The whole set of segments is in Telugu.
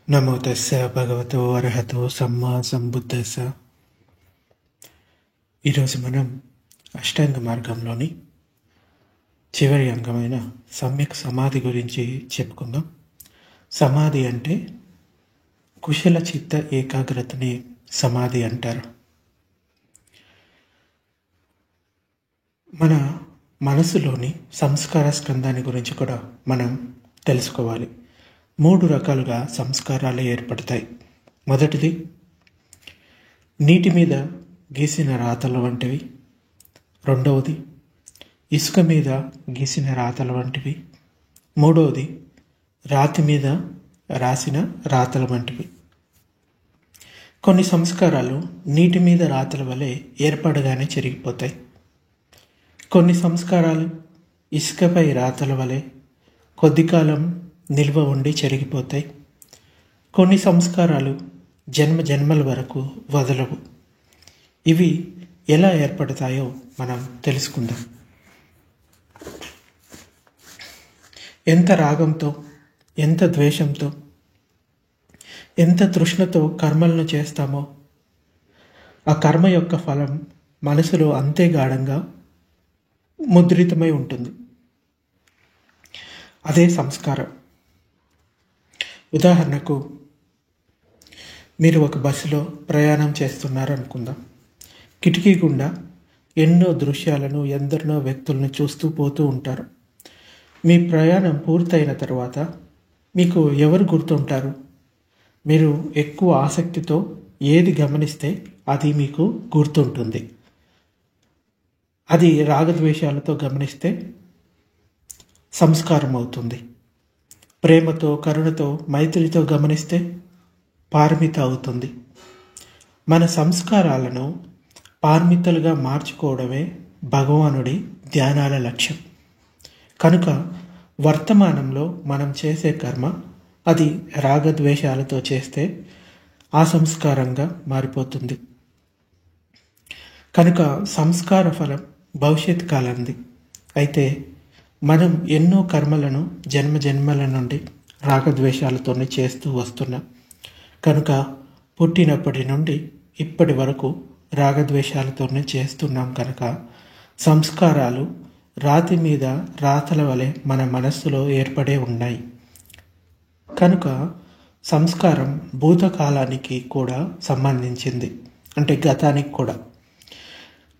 నమో తస్స భగవతో అర్హతో సమ్మా సంబుద్ధస్స. ఈరోజు మనం అష్టాంగ మార్గంలోని చివరి అంగమైన సమ్యక్ సమాధి గురించి చెప్పుకుందాం. సమాధి అంటే కుశల చిత్త ఏకాగ్రతని సమాధి అంటారు. మన మనసులోని సంస్కార స్కందాన్ని గురించి కూడా మనం తెలుసుకోవాలి. 3 రకాలుగా సంస్కారాలు ఏర్పడతాయి. మొదటిది నీటి మీద గీసిన రాతల వంటివి. రెండవది ఇసుక మీద గీసిన రాతల వంటివి. మూడవది రాతి మీద రాసిన రాతల వంటివి. కొన్ని సంస్కారాలు నీటి మీద రాతల వలె ఏర్పడగానే చెరిగిపోతాయి. కొన్ని సంస్కారాలు ఇసుకపై రాతల వలె కొద్ది కాలం నిల్వ ఉండి చెరిగిపోతాయి. కొన్ని సంస్కారాలు జన్మ జన్మల వరకు వదలవు. ఇవి ఎలా ఏర్పడతాయో మనం తెలుసుకుందాం. ఎంత రాగంతో, ఎంత ద్వేషంతో, ఎంత తృష్ణతో కర్మలను చేస్తామో ఆ కర్మ యొక్క ఫలం మనసులో అంతే గాఢంగా ముద్రితమై ఉంటుంది. అదే సంస్కారం. ఉదాహరణకు, మీరు ఒక బస్సులో ప్రయాణం చేస్తున్నారు అనుకుందాం. కిటికీ గుండా ఎన్నో దృశ్యాలను, ఎందరినో వ్యక్తులను చూస్తూ పోతూ ఉంటారు. మీ ప్రయాణం పూర్తయిన తర్వాత మీకు ఎవరు గుర్తుంటారు? మీరు ఎక్కువ ఆసక్తితో ఏది గమనిస్తే అది మీకు గుర్తుంటుంది. అది రాగద్వేషాలతో గమనిస్తే సంస్కారం అవుతుంది. ప్రేమతో, కరుణతో, మైత్రితో గమనిస్తే పారమిత అవుతుంది. మన సంస్కారాలను పారమితలుగా మార్చుకోవడమే భగవానుడి ధ్యానాల లక్ష్యం. కనుక వర్తమానంలో మనం చేసే కర్మ అది రాగద్వేషాలతో చేస్తే ఆ సంస్కారంగా మారిపోతుంది. కనుక సంస్కార ఫలం భవిష్యత్ కాలంది. అయితే మనం ఎన్నో కర్మలను జన్మ జన్మల నుండి రాగద్వేషాలతోనే చేస్తూ వస్తున్నాం. కనుక పుట్టినప్పటి నుండి ఇప్పటి వరకు రాగద్వేషాలతోనే చేస్తున్నాం. కనుక సంస్కారాలు రాతి మీద రాతల వలె మన మనస్సులో ఏర్పడే ఉన్నాయి. కనుక సంస్కారం భూతకాలానికి కూడా సంబంధించింది, అంటే గతానికి కూడా.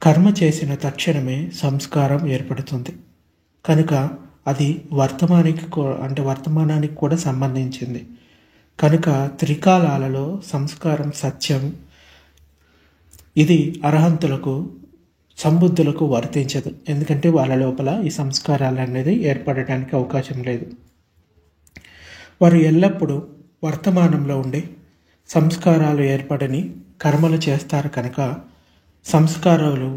కర్మ చేసిన తక్షణమే సంస్కారం ఏర్పడుతుంది. కనుక అది వర్తమానానికి కూడా సంబంధించింది. కనుక త్రికాలాలలో సంస్కారం సత్యం. ఇది అర్హంతులకు, సంబుద్ధులకు వర్తించదు. ఎందుకంటే వాళ్ళ లోపల ఈ సంస్కారాలు అనేది ఏర్పడటానికి అవకాశం లేదు. వారు ఎల్లప్పుడూ వర్తమానంలో ఉండి సంస్కారాలు ఏర్పడని కర్మలు చేస్తారు. కనుక సంస్కారాలు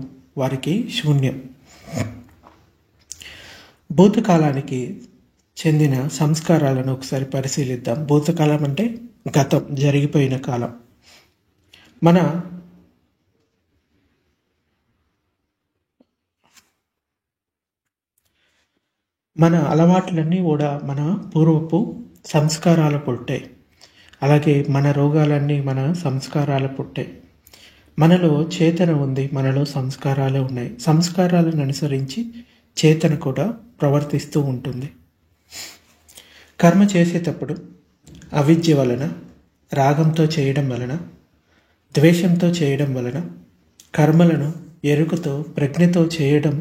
వారికి శూన్యం. భూతకాలానికి చెందిన సంస్కారాలను ఒకసారి పరిశీలిద్దాం. భూతకాలం అంటే గతం, జరిగిపోయిన కాలం. మన అలవాట్లన్నీ కూడా మన పూర్వపు సంస్కారాల పుట్టే. అలాగే మన రోగాలన్నీ మన సంస్కారాల పుట్టే. మనలో చేతన ఉంది, మనలో సంస్కారాలే ఉన్నాయి. సంస్కారాలను అనుసరించి చేతన కూడా ప్రవర్తిస్తూ ఉంటుంది. కర్మ చేసేటప్పుడు అవిద్య వలన, రాగంతో చేయడం వలన, ద్వేషంతో చేయడం వలన, కర్మలను ఎరుకతో, ప్రజ్ఞతో చేయడం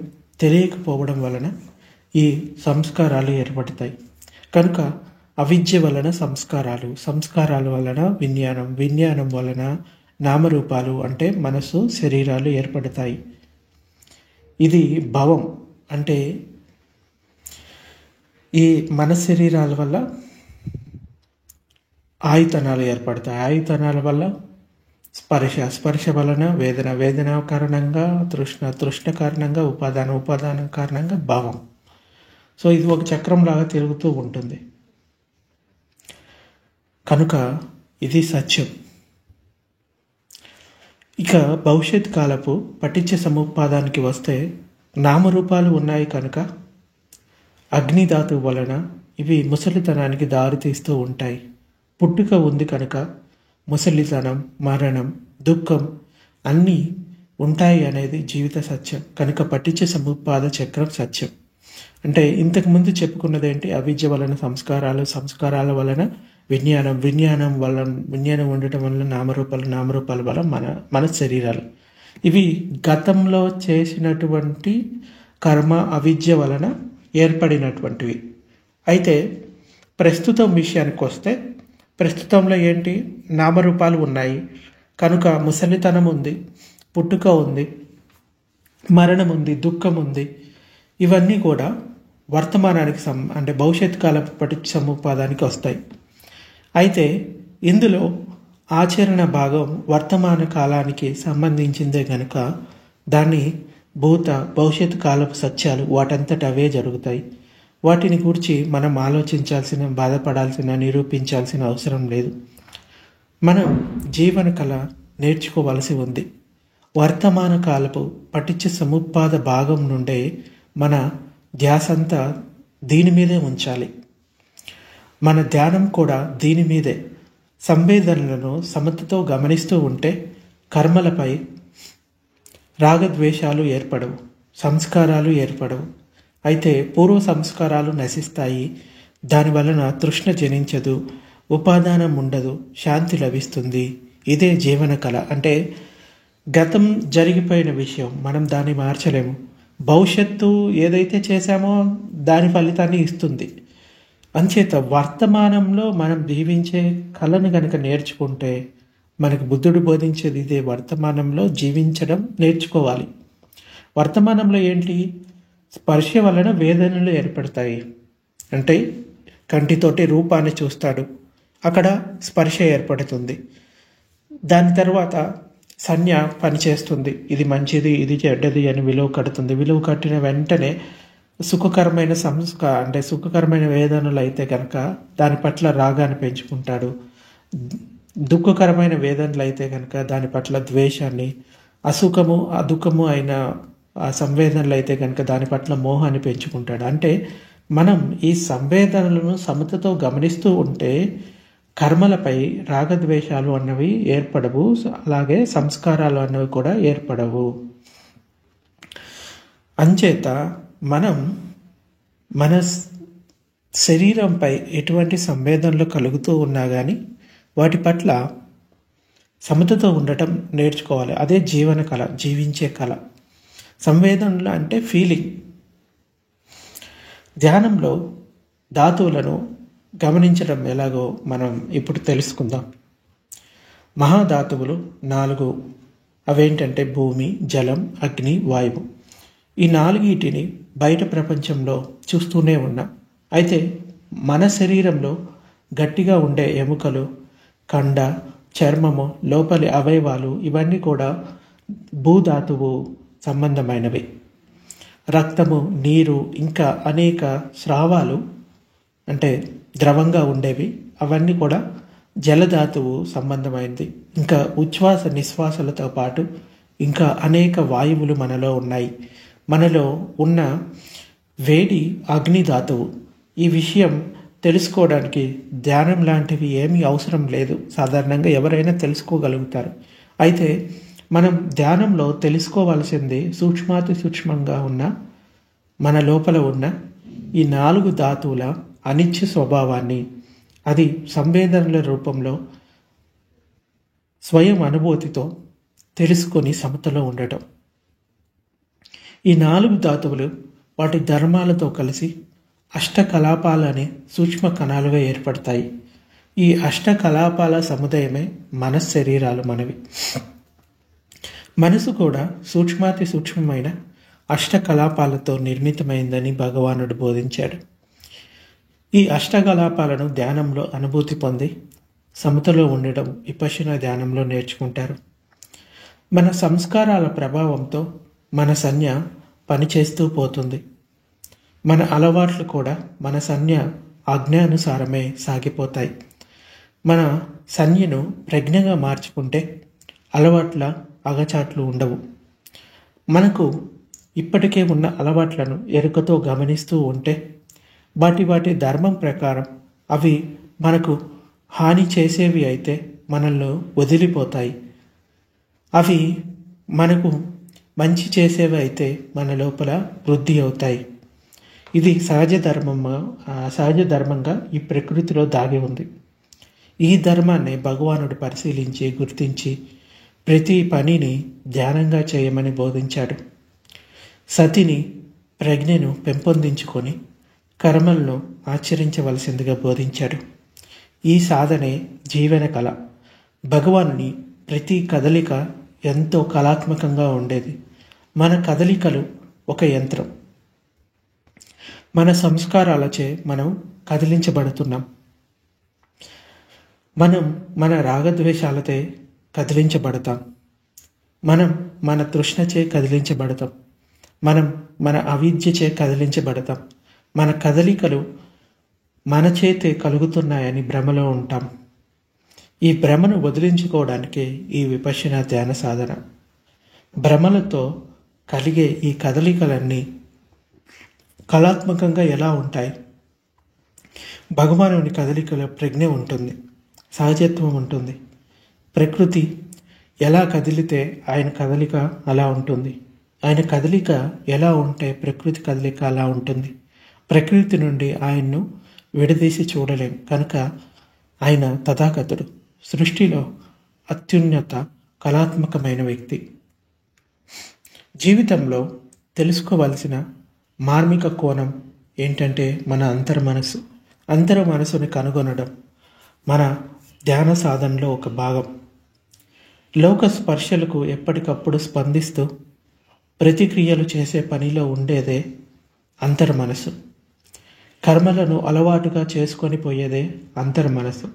తెలియకపోవడం వలన ఈ సంస్కారాలు ఏర్పడతాయి. కనుక అవిద్య వలన సంస్కారాలు, సంస్కారాల వలన విజ్ఞానం, విజ్ఞానం వలన నామరూపాలు అంటే మనసు, శరీరాలు ఏర్పడతాయి. ఇది భవం. అంటే ఈ మన శరీరాల వల్ల ఆయుతనాలు ఏర్పడతాయి. ఆయుతనాల వల్ల స్పర్శ వలన వేదన, వేదన కారణంగా తృష్ణ కారణంగా ఉపాదానం కారణంగా భావం. సో ఇది ఒక చక్రంలాగా తిరుగుతూ ఉంటుంది. కనుక ఇది సత్యం. ఇక భవిష్యత్ కాలపు పటిచ్చ సముపాదానికి వస్తే నామరూపాలు ఉన్నాయి. కనుక అగ్నిధాతువు వలన ఇవి ముసలితనానికి దారితీస్తూ ఉంటాయి. పుట్టుక ఉంది కనుక ముసలితనం, మరణం, దుఃఖం అన్నీ ఉంటాయి అనేది జీవిత సత్యం. కనుక పట్టించ సముత్పాద చక్రం సత్యం. అంటే ఇంతకుముందు చెప్పుకున్నదేంటి? అవిద్య వలన సంస్కారాలు, సంస్కారాల వలన విజ్ఞానం, విజ్ఞానం ఉండటం వలన నామరూపాల వలన మన శరీరాలు. ఇవి గతంలో చేసినటువంటి కర్మ, అవిద్య వలన ఏర్పడినటువంటివి. అయితే ప్రస్తుతం విషయానికి వస్తే, ప్రస్తుతంలో ఏంటి? నామరూపాలు ఉన్నాయి కనుక ముసలితనం ఉంది, పుట్టుక ఉంది, మరణం ఉంది, దుఃఖం ఉంది. ఇవన్నీ కూడా వర్తమానానికి అంటే భవిష్యత్ కాల పటిచ్చ సముపాదానికి వస్తాయి. అయితే ఇందులో ఆచరణ భాగం వర్తమాన కాలానికి సంబంధించిందే కనుక దాన్ని భవిష్యత్ కాలపు సత్యాలు వాటంతట అవే జరుగుతాయి. వాటిని గురించి మనం ఆలోచించాల్సిన, బాధపడాల్సిన, నిరూపించాల్సిన అవసరం లేదు. మనం జీవన కళ నేర్చుకోవలసి ఉంది. వర్తమాన కాలపు పటిచ్చ సముత్పాద భాగం నుండే మన ధ్యాసంతా దీని మీదే ఉంచాలి. మన ధ్యానం కూడా దీని మీదే. సంవేదనలను సమతతో గమనిస్తూ ఉంటే కర్మలపై రాగద్వేషాలు ఏర్పడవు, సంస్కారాలు ఏర్పడవు. అయితే పూర్వ సంస్కారాలు నశిస్తాయి. దానివలన తృష్ణ జనించదు, ఉపాదానం ఉండదు, శాంతి లభిస్తుంది. ఇదే జీవన కళ. అంటే గతం జరిగిపోయిన విషయం, మనం దాన్ని మార్చలేము. భవిష్యత్తు ఏదైతే చేశామో దాని ఫలితాన్ని ఇస్తుంది. అంచేత వర్తమానంలో మనం జీవించే కళను కనుక నేర్చుకుంటే, మనకు బుద్ధుడు బోధించేది ఇదే, వర్తమానంలో జీవించడం నేర్చుకోవాలి. వర్తమానంలో ఏంటి? స్పర్శ వలన వేదనలు ఏర్పడతాయి. అంటే కంటితోటి రూపాన్ని చూస్తాడు, అక్కడ స్పర్శ ఏర్పడుతుంది. దాని తర్వాత సంజ్ఞ పనిచేస్తుంది. ఇది మంచిది, ఇది చెడ్డది అని విలువ కడుతుంది. విలువ కట్టిన వెంటనే సుఖకరమైన సుఖకరమైన వేదనలు అయితే కనుక దాని పట్ల రాగాన్ని పెంచుకుంటాడు. దుఃఖకరమైన వేదనలు అయితే కనుక దాని పట్ల ద్వేషాన్ని, అదుఃఖము అయిన ఆ సంవేదనలు అయితే కనుక దాని పట్ల మోహాన్ని పెంచుకుంటాడు. అంటే మనం ఈ సంవేదనలను సమతతో గమనిస్తూ ఉంటే కర్మలపై రాగద్వేషాలు అన్నవి ఏర్పడవు, అలాగే సంస్కారాలు అన్నవి కూడా ఏర్పడవు. అంచేత మనం మన శరీరంపై ఎటువంటి సంవేదనలు కలుగుతూ ఉన్నా కానీ వాటి పట్ల సమతతో ఉండటం నేర్చుకోవాలి. అదే జీవన కళ, జీవించే కళ. సంవేదనలు అంటే ఫీలింగ్. ధ్యానంలో ధాతువులను గమనించడం ఎలాగో మనం ఇప్పుడు తెలుసుకుందాం. మహాధాతువులు 4. అవేంటంటే భూమి, జలం, అగ్ని, వాయువు. ఈ 4 బయట ప్రపంచంలో చూస్తూనే ఉన్నాం. అయితే మన శరీరంలో గట్టిగా ఉండే ఎముకలు, కండ, చర్మము, లోపలి అవయవాలు ఇవన్నీ కూడా భూధాతువు సంబంధమైనవి. రక్తము, నీరు, ఇంకా అనేక స్రావాలు అంటే ద్రవంగా ఉండేవి, అవన్నీ కూడా జలధాతువు సంబంధమైనది. ఇంకా ఉచ్ఛ్వాస నిశ్వాసలతో పాటు ఇంకా అనేక వాయువులు మనలో ఉన్నాయి. మనలో ఉన్న వేడి అగ్నిధాతువు. ఈ విషయం తెలుసుకోవడానికి ధ్యానం లాంటివి ఏమీ అవసరం లేదు. సాధారణంగా ఎవరైనా తెలుసుకోగలుగుతారు. అయితే మనం ధ్యానంలో తెలుసుకోవాల్సింది సూక్ష్మాతి సూక్ష్మంగా ఉన్న మన లోపల ఉన్న ఈ 4 ధాతువుల అనిత్య స్వభావాన్ని, అది సంవేదనల రూపంలో స్వయం అనుభూతితో తెలుసుకొని సమతలో ఉండటం. ఈ 4 ధాతువులు వాటి ధర్మాలతో కలిసి అష్టకలాపాలనే సూక్ష్మ కణాలుగా ఏర్పడతాయి. ఈ అష్టకలాపాల సముదాయమే మనశ్శరీరాలు మనవి. మనసు కూడా సూక్ష్మాతి సూక్ష్మమైన అష్టకలాపాలతో నిర్మితమైందని భగవానుడు బోధించాడు. ఈ అష్టకలాపాలను ధ్యానంలో అనుభూతి పొంది సమతలో ఉండడం విపశ్యన ధ్యానంలో నేర్చుకుంటారు. మన సంస్కారాల ప్రభావంతో మన సంజ్ఞ పనిచేస్తూ పోతుంది. మన అలవాట్లు కూడా మన సంజ్ఞ ఆజ్ఞానుసారమే సాగిపోతాయి. మన సంజ్ఞను ప్రజ్ఞగా మార్చుకుంటే అలవాట్ల అగచాట్లు ఉండవు. మనకు ఇప్పటికే ఉన్న అలవాట్లను ఎరుకతో గమనిస్తూ ఉంటే వాటి ధర్మం ప్రకారం అవి మనకు హాని చేసేవి అయితే మనల్ని వదిలిపోతాయి. అవి మనకు మంచి చేసేవి అయితే మన లోపల వృద్ధి అవుతాయి. ఇది సహజ ధర్మంగా ఈ ప్రకృతిలో దాగి ఉంది. ఈ ధర్మాన్ని భగవానుడు పరిశీలించి గుర్తించి ప్రతి పనిని ధ్యానంగా చేయమని బోధించాడు. సతిని ప్రజ్ఞను పెంపొందించుకొని కర్మలను ఆచరించవలసిందిగా బోధించాడు. ఈ సాధనే జీవన కళ. భగవానుని ప్రతి కదలిక ఎంతో కళాత్మకంగా ఉండేది. మన కదలికలు ఒక యంత్రం. మన సంస్కారాలచే మనం కదిలించబడుతున్నాం. మనం మన రాగద్వేషాలతో కదిలించబడతాం. మనం మన తృష్ణచే కదిలించబడతాం. మనం మన అవిద్యచే కదిలించబడతాం. మన కదలికలు మన చేతే కలుగుతున్నాయని భ్రమలో ఉంటాం. ఈ భ్రమను వదిలించుకోవడానికే ఈ విపశ్యన ధ్యాన సాధన. భ్రమలతో కలిగే ఈ కదలికలన్నీ కళాత్మకంగా ఎలా ఉంటాయి? భగవానుని కదలికలో ప్రజ్ఞ ఉంటుంది, సహజత్వం ఉంటుంది. ప్రకృతి ఎలా కదిలితే ఆయన కదలిక అలా ఉంటుంది. ఆయన కదలిక ఎలా ఉంటే ప్రకృతి కదలిక అలా ఉంటుంది. ప్రకృతి నుండి ఆయన్ను విడదీసి చూడలేం కనుక ఆయన తథాగతుడు, సృష్టిలో అత్యున్నత కళాత్మకమైన వ్యక్తి. జీవితంలో తెలుసుకోవలసిన మార్మిక కోణం ఏంటంటే మన అంతర మనసుని కనుగొనడం మన ధ్యాన సాధనలో ఒక భాగం. లోక స్పర్శలకు ఎప్పటికప్పుడు స్పందిస్తూ ప్రతిక్రియలు చేసే పనిలో ఉండేదే అంతర్ మనసు. కర్మలను అలవాటుగా చేసుకొని పోయేదే అంతర్ మనసు.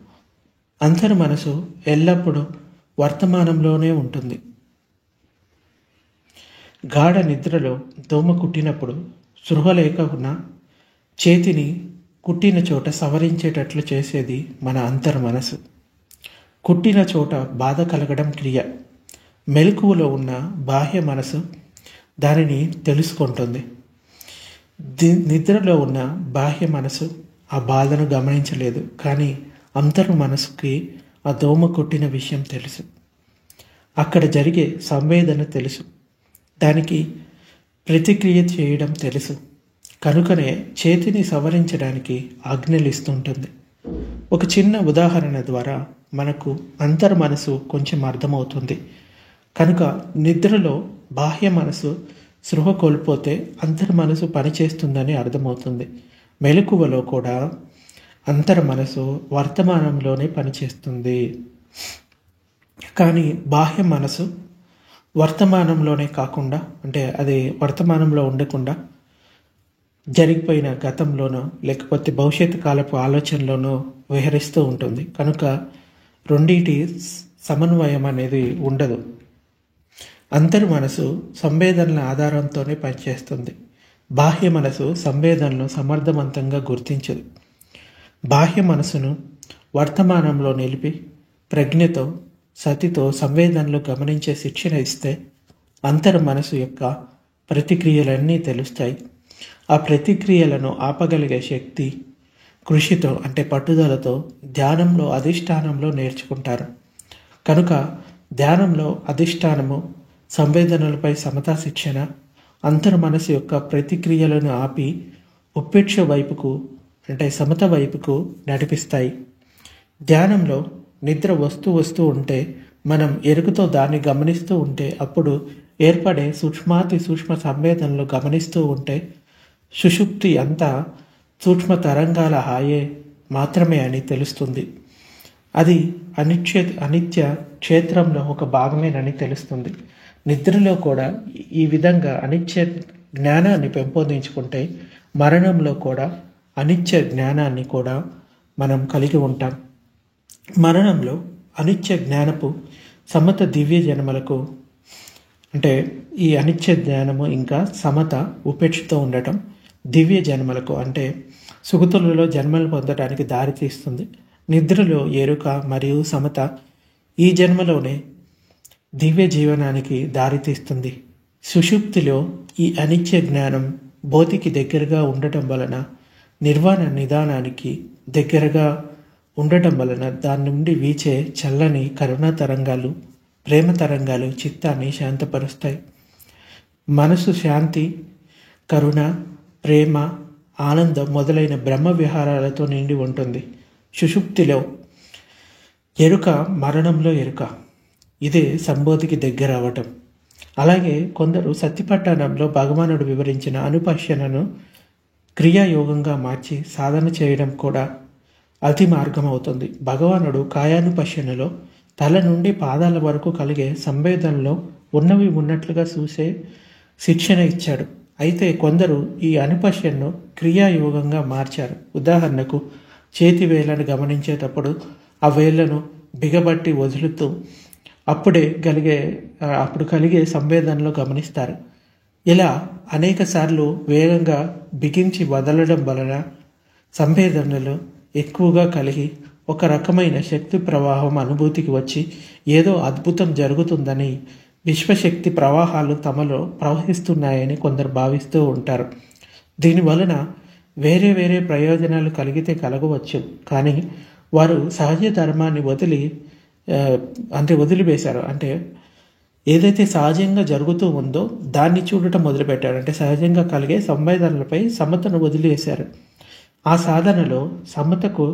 అంతర్ మనసు ఎల్లప్పుడూ వర్తమానంలోనే ఉంటుంది. గాఢ నిద్రలో దోమ కుట్టినప్పుడు సృహ లేకుండా చేతిని కుట్టిన చోట సవరించేటట్లు చేసేది మన అంతర్ మనసు. కుట్టిన చోట బాధ కలగడం క్రియ. మెలకువలో ఉన్న బాహ్య మనసు దానిని తెలుసుకుంటుంది. నిద్రలో ఉన్న బాహ్య మనసు ఆ బాధను గమనించలేదు, కానీ అంతర్ మనసుకి ఆ దోమ కొట్టిన విషయం తెలుసు. అక్కడ జరిగే సంవేదన తెలుసు. దానికి ప్రతిక్రియ చేయడం తెలుసు. కనుకనే చేతిని సవరించడానికి ఆజ్ఞలు ఇస్తుంటుంది. ఒక చిన్న ఉదాహరణ ద్వారా మనకు అంతర్ మనసు కొంచెం అర్థమవుతుంది. కనుక నిద్రలో బాహ్య మనసు సృహ కోల్పోతే అంతర్ మనసు పనిచేస్తుందని అర్థమవుతుంది. మెలకువలో కూడా అంతర్ మనసు వర్తమానంలోనే పనిచేస్తుంది. కానీ బాహ్య మనసు వర్తమానంలోనే కాకుండా, అంటే అది వర్తమానంలో ఉండకుండా జరిగిపోయిన గతంలోనో లేకపోతే భవిష్యత్తు కాలపు ఆలోచనలోనో విహరిస్తూ ఉంటుంది. కనుక రెండింటి సమన్వయం అనేది ఉండదు. అంతర్ మనసు సంవేదనల ఆధారంతోనే పనిచేస్తుంది. బాహ్య మనసు సంవేదనలను సమర్థవంతంగా గుర్తించదు. బాహ్య మనసును వర్తమానంలో నిలిపి ప్రజ్ఞతో సతితో సంవేదనలు గమనించే శిక్షణ ఇస్తే అంతర్ మనసు యొక్క ప్రతిక్రియలన్నీ తెలుస్తాయి. ఆ ప్రతిక్రియలను ఆపగలిగే శక్తి కృషితో, అంటే పట్టుదలతో ధ్యానంలో అధిష్టానంలో నేర్చుకుంటారు. కనుక ధ్యానంలో అధిష్టానము సంవేదనలపై సమతా శిక్షణ అంతర్ మనసు యొక్క ప్రతిక్రియలను ఆపి ఉపేక్ష వైపుకు, అంటే సమత వైపుకు నడిపిస్తాయి. ధ్యానంలో నిద్ర వస్తూ ఉంటే మనం ఎరుకతో దాన్ని గమనిస్తూ ఉంటే అప్పుడు ఏర్పడే సూక్ష్మాతి సూక్ష్మ సంవేదనలు గమనిస్తూ ఉంటే సుషుప్తి అంతా సూక్ష్మ తరంగాల హాయే మాత్రమే అని తెలుస్తుంది. అది అనిత్య క్షేత్రంలో ఒక భాగమేనని తెలుస్తుంది. నిద్రలో కూడా ఈ విధంగా అనిత్య జ్ఞానాన్ని పెంపొందించుకుంటే మరణంలో కూడా అనిత్య జ్ఞానాన్ని కూడా మనం కలిగి ఉంటాం. మరణంలో అనిత్య జ్ఞానపు సమత దివ్య జన్మలకు, అంటే ఈ అనిత్య జ్ఞానము ఇంకా సమత ఉపేక్షతో ఉండటం దివ్య జన్మలకు, అంటే సుగతులలో జన్మలు పొందడానికి దారి తీస్తుంది. నిద్రలో ఎరుక మరియు సమత ఈ జన్మలోనే దివ్య జీవనానికి దారితీస్తుంది. సుషుప్తిలో ఈ అనిత్య జ్ఞానం బోధికి దగ్గరగా ఉండటం వలన నిర్వాణ నిదానానికి దగ్గరగా ఉండటం వలన దాని నుండి వీచే చల్లని కరుణా తరంగాలు, ప్రేమ తరంగాలు చిత్తాన్ని శాంతపరుస్తాయి. మనసు శాంతి, కరుణ, ప్రేమ, ఆనందం మొదలైన బ్రహ్మ విహారాలతో నిండి ఉంటుంది. సుషుప్తిలో ఎరుక, మరణంలో ఎరుక. ఇదే సంబోధికి దగ్గర అవటం. అలాగే కొందరు సత్యపట్టణంలో భగవానుడు వివరించిన అనుపశ్యనను క్రియాయోగంగా మార్చి సాధన చేయడం కూడా అతి మార్గం అవుతుంది. భగవానుడు కాయానుపశ్యనలో తల నుండి పాదాల వరకు కలిగే సంవేదనలో ఉన్నవి ఉన్నట్లుగా చూసే శిక్షణ ఇచ్చాడు. అయితే కొందరు ఈ అనుపశ్యను క్రియాయోగంగా మార్చారు. ఉదాహరణకు చేతి వేళ్లను గమనించేటప్పుడు ఆ వేళ్లను బిగబట్టి వదులుతూ అప్పుడు కలిగే సంవేదనలో గమనిస్తారు. ఇలా అనేక సార్లు వేగంగా బిగించి వదలడం వలన సంవేదనలు ఎక్కువగా కలిగి ఒక రకమైన శక్తి ప్రవాహం అనుభూతికి వచ్చి ఏదో అద్భుతం జరుగుతుందని, విశ్వశక్తి ప్రవాహాలు తమలో ప్రవహిస్తున్నాయని కొందరు భావిస్తూ ఉంటారు. దీనివలన వేరే వేరే ప్రయోజనాలు కలిగితే కలగవచ్చు. కానీ వారు సహజ ధర్మాన్ని వదిలివేశారు. అంటే ఏదైతే సహజంగా జరుగుతూ ఉందో దాన్ని చూడటం మొదలుపెట్టారు. అంటే సహజంగా కలిగే సంవేదనలపై సమతను వదిలివేశారు. ఆ సాధనలో సమతకు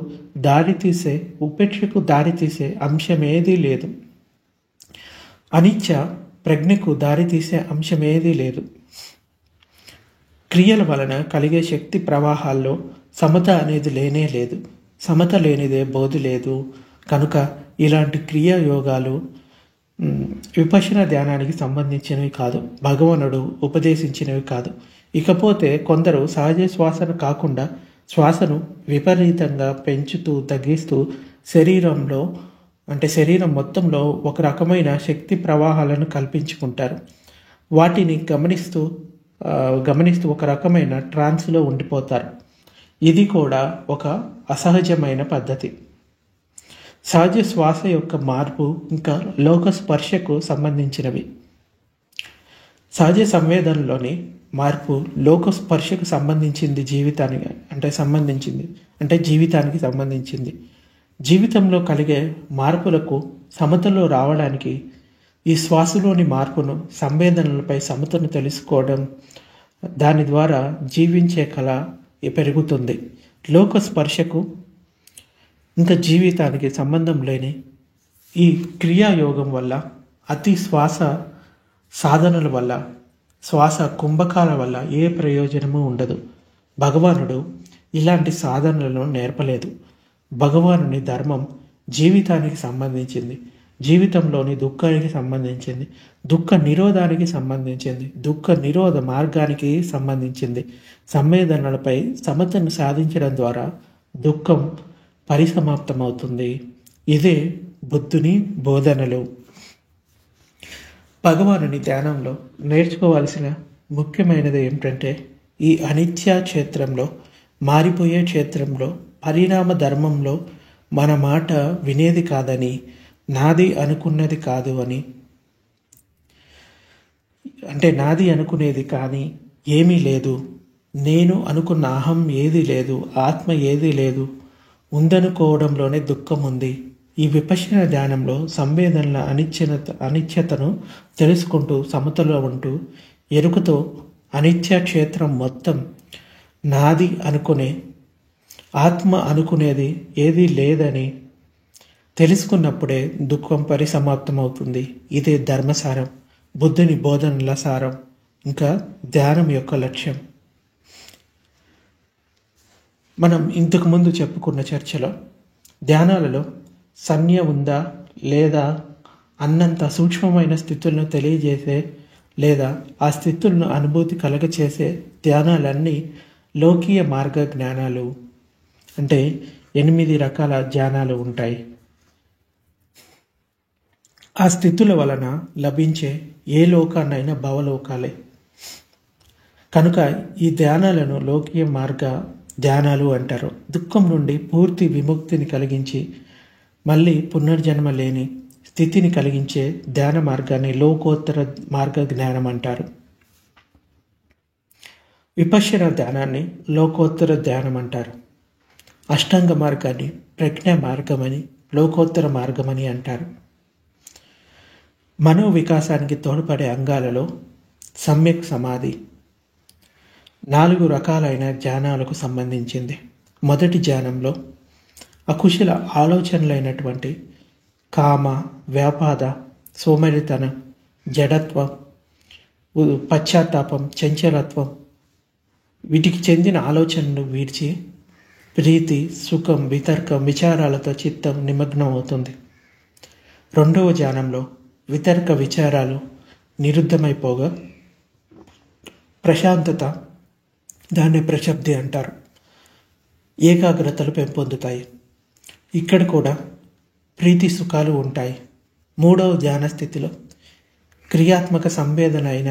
దారితీసే, ఉపేక్షకు దారితీసే అంశమేదీ లేదు. అనిత్య ప్రజ్ఞకు దారితీసే అంశమేదీ లేదు. క్రియల వలన కలిగే శక్తి ప్రవాహాల్లో సమత అనేది లేనే లేదు. సమత లేనిదే బోధి లేదు. కనుక ఇలాంటి క్రియాయోగాలు విపశ్యన ధ్యానానికి సంబంధించినవి కాదు, భగవానుడు ఉపదేశించినవి కాదు. ఇకపోతే కొందరు సహజ శ్వాసను కాకుండా శ్వాసను విపరీతంగా పెంచుతూ తగ్గిస్తూ శరీరం మొత్తంలో ఒక రకమైన శక్తి ప్రవాహాలను కల్పించుకుంటారు. వాటిని గమనిస్తూ ఒక రకమైన ట్రాన్స్లో ఉండిపోతారు. ఇది కూడా ఒక అసహజమైన పద్ధతి. సహజ శ్వాస యొక్క మార్పు ఇంకా లోక స్పర్శకు సంబంధించినవి. సహజ సంవేదనలోని మార్పు లోక స్పర్శకు సంబంధించింది, జీవితానికి సంబంధించింది. జీవితంలో కలిగే మార్పులకు సమతలో రావడానికి ఈ శ్వాసలోని మార్పును, సంవేదనలపై సమతను తెలుసుకోవడం, దాని ద్వారా జీవించే కళ పెరుగుతుంది. లోక స్పర్శకు ఇంకా జీవితానికి సంబంధం లేని ఈ క్రియాయోగం వల్ల, అతి శ్వాస సాధనల వల్ల, శ్వాస కుంభకాల వల్ల ఏ ప్రయోజనము ఉండదు. భగవానుడు ఇలాంటి సాధనలను నేర్పలేదు. భగవానుని ధర్మం జీవితానికి సంబంధించింది, జీవితంలోని దుఃఖానికి సంబంధించింది, దుఃఖ నిరోధానికి సంబంధించింది, దుఃఖ నిరోధ మార్గానికి సంబంధించింది. సంవేదనలపై సమతను సాధించడం ద్వారా దుఃఖం పరిసమాప్తమవుతుంది. ఇదే బుద్ధుని బోధనలు. భగవానుని ధ్యానంలో నేర్చుకోవాల్సిన ముఖ్యమైనది ఏమిటంటే, ఈ అనిత్య క్షేత్రంలో, మారిపోయే క్షేత్రంలో, పరిణామ ధర్మంలో మన మాట వినేది కాదని, నాది అనుకున్నది కాదు అని, అంటే నాది అనుకునేది కానీ ఏమీ లేదు, నేను అనుకున్న అహం ఏదీ లేదు, ఆత్మ ఏదీ లేదు, ఉందనుకోవడంలోనే దుఃఖం ఉంది. ఈ విపశ్యన ధ్యానంలో సంవేదనల అనిత్యతను తెలుసుకుంటూ సమతలో ఉంటూ ఎరుకతో అనిత్య క్షేత్రం మొత్తం నాది అనుకునే, ఆత్మ అనుకునేది ఏదీ లేదని తెలుసుకున్నప్పుడే దుఃఖం పరిసమాప్తమవుతుంది. ఇదే ధర్మసారం, బుద్ధుని బోధనల సారం, ఇంకా ధ్యానం యొక్క లక్ష్యం. మనం ఇంతకుముందు చెప్పుకున్న చర్చలో ధ్యానాలలో సంజ్ఞ ఉందా లేదా అన్నంత సూక్ష్మమైన స్థితులను తెలియజేసే లేదా ఆ స్థితులను అనుభూతి కలగచేసే ధ్యానాలన్నీ లోకీయ మార్గ జ్ఞానాలు. అంటే 8 రకాల ధ్యానాలు ఉంటాయి. ఆ స్థితుల వలన లభించే ఏ లోకాన్నైనా భవలోకాలే. కనుక ఈ ధ్యానాలను లోకీయ మార్గ ధ్యానాలు అంటారు. దుఃఖం నుండి పూర్తి విముక్తిని కలిగించి మళ్ళీ పునర్జన్మ లేని స్థితిని కలిగించే ధ్యాన మార్గాన్ని లోకోత్తర మార్గ జ్ఞానం అంటారు. విపశ్యన ధ్యానాన్ని లోకోత్తర ధ్యానం అంటారు. అష్టాంగ మార్గాన్ని ప్రజ్ఞా మార్గమని, లోకోత్తర మార్గమని అంటారు. మనో వికాసానికి తోడ్పడే అంగాలలో సమ్యక్ సమాధి 4 రకాలైన ధ్యానాలకు సంబంధించింది. మొదటి ధ్యానంలో అకుశల ఆలోచనలైనటువంటి కామ, వ్యాపాద, సోమరితనం, జడత్వం, పశ్చాత్తాపం, చంచలత్వం వీటికి చెందిన ఆలోచనలు విడిచి ప్రీతి, సుఖం, వితర్కం, విచారాలతో చిత్తం నిమగ్నం అవుతుంది. రెండవ ధ్యానంలో వితర్క విచారాలు నిరుద్ధమైపోగా ప్రశాంతత, దాన్ని ప్రశబ్ది అంటారు, ఏకాగ్రతలు పెంపొందుతాయి. ఇక్కడ కూడా ప్రీతి సుఖాలు ఉంటాయి. మూడవ ధ్యాన స్థితిలో క్రియాత్మక సంవేదన అయిన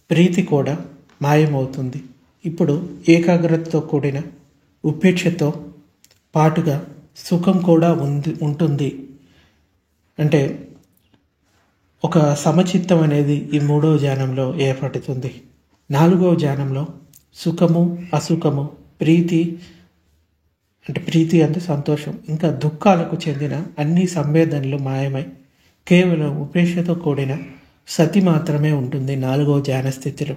ప్రీతి కూడా మాయమవుతుంది. ఇప్పుడు ఏకాగ్రతతో కూడిన ఉపేక్షతో పాటుగా సుఖం కూడా ఉంటుంది. అంటే ఒక సమచిత్తం అనేది ఈ మూడవ ధ్యానంలో ఏర్పడుతుంది. నాలుగవ ధ్యానంలో సుఖము, అసుఖము, ప్రీతి అంటే సంతోషం, ఇంకా దుఃఖాలకు చెందిన అన్ని సంవేదనలు మాయమై కేవలం ఉపేక్షతో కూడిన సతి మాత్రమే ఉంటుంది నాలుగవ ధ్యాన స్థితిలో.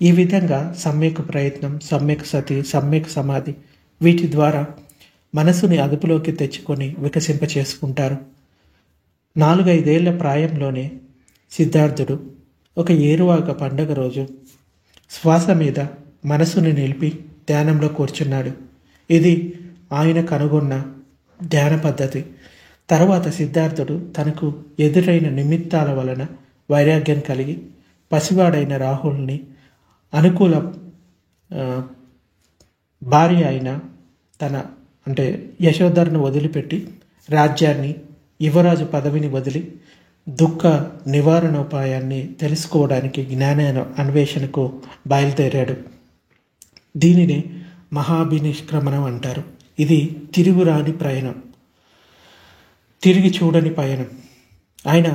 ఈ విధంగా సమ్యక్ ప్రయత్నం, సమ్యక్ సతి, సమ్యక్ సమాధి వీటి ద్వారా మనసుని అదుపులోకి తెచ్చుకొని వికసింప చేసుకుంటారు. 4-5 ఏళ్ల ప్రాయంలోనే సిద్ధార్థుడు ఒక ఏరువాక పండగ రోజు శ్వాస మీద మనసుని నిలిపి ధ్యానంలో కూర్చున్నాడు. ఇది ఆయన కనుగొన్న ధ్యాన పద్ధతి. తర్వాత సిద్ధార్థుడు తనకు ఎదురైన నిమిత్తాల వలన వైరాగ్యం కలిగి పసివాడైన రాహుల్ని, అనుకూల భార్య అయిన తన యశోధరను వదిలిపెట్టి రాజ్యాన్ని, యువరాజు పదవిని వదిలి దుఃఖ నివారణోపాయాన్ని తెలుసుకోవడానికి జ్ఞాన అన్వేషణకు బయలుదేరాడు. దీనినే మహాభినిష్క్రమణం అంటారు. ఇది తిరుగురాని ప్రయాణం, తిరిగి చూడని పయనం. ఆయన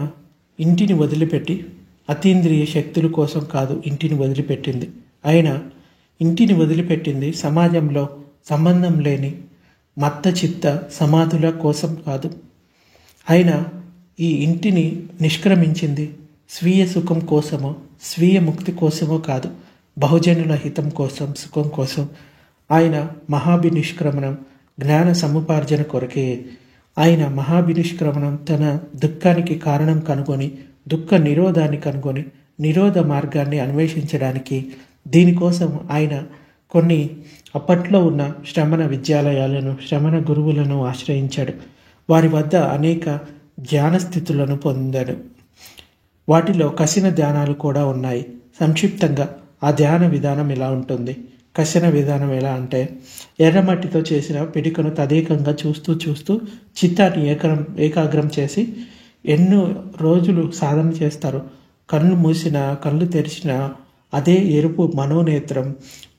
ఇంటిని వదిలిపెట్టి అతీంద్రియ శక్తుల కోసం కాదు ఇంటిని వదిలిపెట్టింది. ఆయన ఇంటిని వదిలిపెట్టింది సమాజంలో సంబంధం లేని మత్త చిత్త సమాధుల కోసం కాదు. ఆయన ఈ ఇంటిని నిష్క్రమించింది స్వీయ సుఖం కోసమో, స్వీయ ముక్తి కోసమో కాదు, బహుజనుల హితం కోసం, సుఖం కోసం. ఆయన మహాభినిష్క్రమణం జ్ఞాన సముపార్జన కొరకే. ఆయన మహాభినిష్క్రమణం తన దుఃఖానికి కారణం కనుగొని, దుఃఖ నిరోధాన్ని కనుగొని, నిరోధ మార్గాన్ని అన్వేషించడానికి. దీనికోసం ఆయన కొన్ని అప్పట్లో ఉన్న శ్రమణ విద్యాలయాలను, శ్రమణ గురువులను ఆశ్రయించాడు. వారి వద్ద అనేక ధ్యాన స్థితులను పొందాడు. వాటిలో కసిన ధ్యానాలు కూడా ఉన్నాయి. సంక్షిప్తంగా ఆ ధ్యాన విధానం ఇలా ఉంటుంది. కసిన విధానం ఎలా అంటే, ఎర్రమట్టితో చేసిన పిడికను తదేకంగా చూస్తూ చిత్తాన్ని ఏకాగ్రం చేసి ఎన్నో రోజులు సాధన చేస్తారు. కళ్ళు మూసినా కళ్ళు తెరిచినా అదే ఎరుపు మనోనేత్రం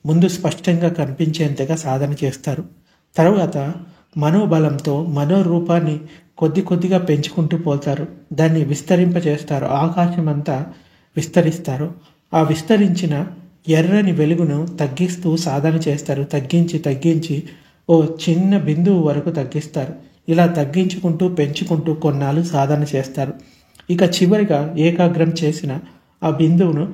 ముందు స్పష్టంగా కనిపించేంతగా సాధన చేస్తారు. తర్వాత మనోబలంతో మనోరూపాన్ని కొద్దిగా పెంచుకుంటూ పోతారు. దాన్ని విస్తరింపచేస్తారు. ఆకాశం అంతా విస్తరిస్తారు. ఆ విస్తరించిన ఎర్రని వెలుగును తగ్గిస్తూ సాధన చేస్తారు. తగ్గించి ఓ చిన్న బిందువు వరకు తగ్గిస్తారు. ఇలా తగ్గించుకుంటూ పెంచుకుంటూ కొన్నాళ్ళు సాధన చేస్తారు. ఇక చివరిగా ఏకాగ్రం చేసిన ఆ బిందువును,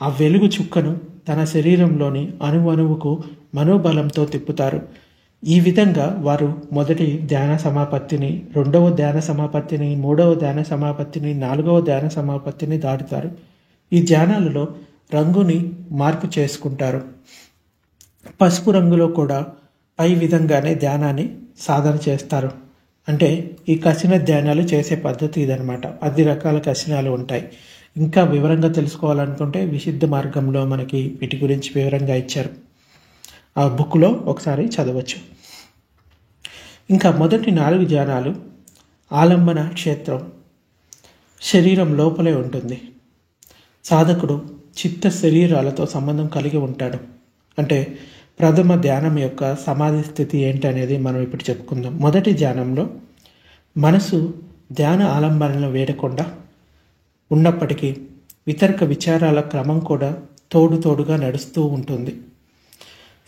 ఆ వెలుగు చుక్కను తన శరీరంలోని అణువుకు మనోబలంతో తిప్పుతారు. ఈ విధంగా వారు మొదటి ధ్యాన సమాపత్తిని, రెండవ ధ్యాన సమాపత్తిని, మూడవ ధ్యాన సమాపత్తిని, 4వ ధ్యాన సమాపత్తిని దాటుతారు. ఈ ధ్యానాలలో రంగుని మార్పు చేసుకుంటారు. పసుపు రంగులో కూడా పై విధంగానే ధ్యానాన్ని సాధన చేస్తారు. అంటే ఈ కసిన ధ్యానాలు చేసే పద్ధతి ఇదనమాట. 10 రకాల కసినాలు ఉంటాయి. ఇంకా వివరంగా తెలుసుకోవాలనుకుంటే విశుద్ధ మార్గంలో మనకి వీటి గురించి వివరంగా ఇచ్చారు. ఆ బుక్లో ఒకసారి చదవచ్చు. ఇంకా మొదటి 4 ధ్యానాలు ఆలంబన క్షేత్రం శరీరం లోపలే ఉంటుంది. సాధకుడు చిత్త శరీరాలతో సంబంధం కలిగి ఉంటాడు. అంటే ప్రథమ ధ్యానం యొక్క సమాధి స్థితి ఏంటనేది మనం ఇప్పుడు చెప్పుకుందాం. మొదటి ధ్యానంలో మనసు ధ్యాన ఆలంబనలో వేడకుండా ఉన్నప్పటికీ వితర్క విచారాల క్రమం కూడా తోడుగా నడుస్తూ ఉంటుంది.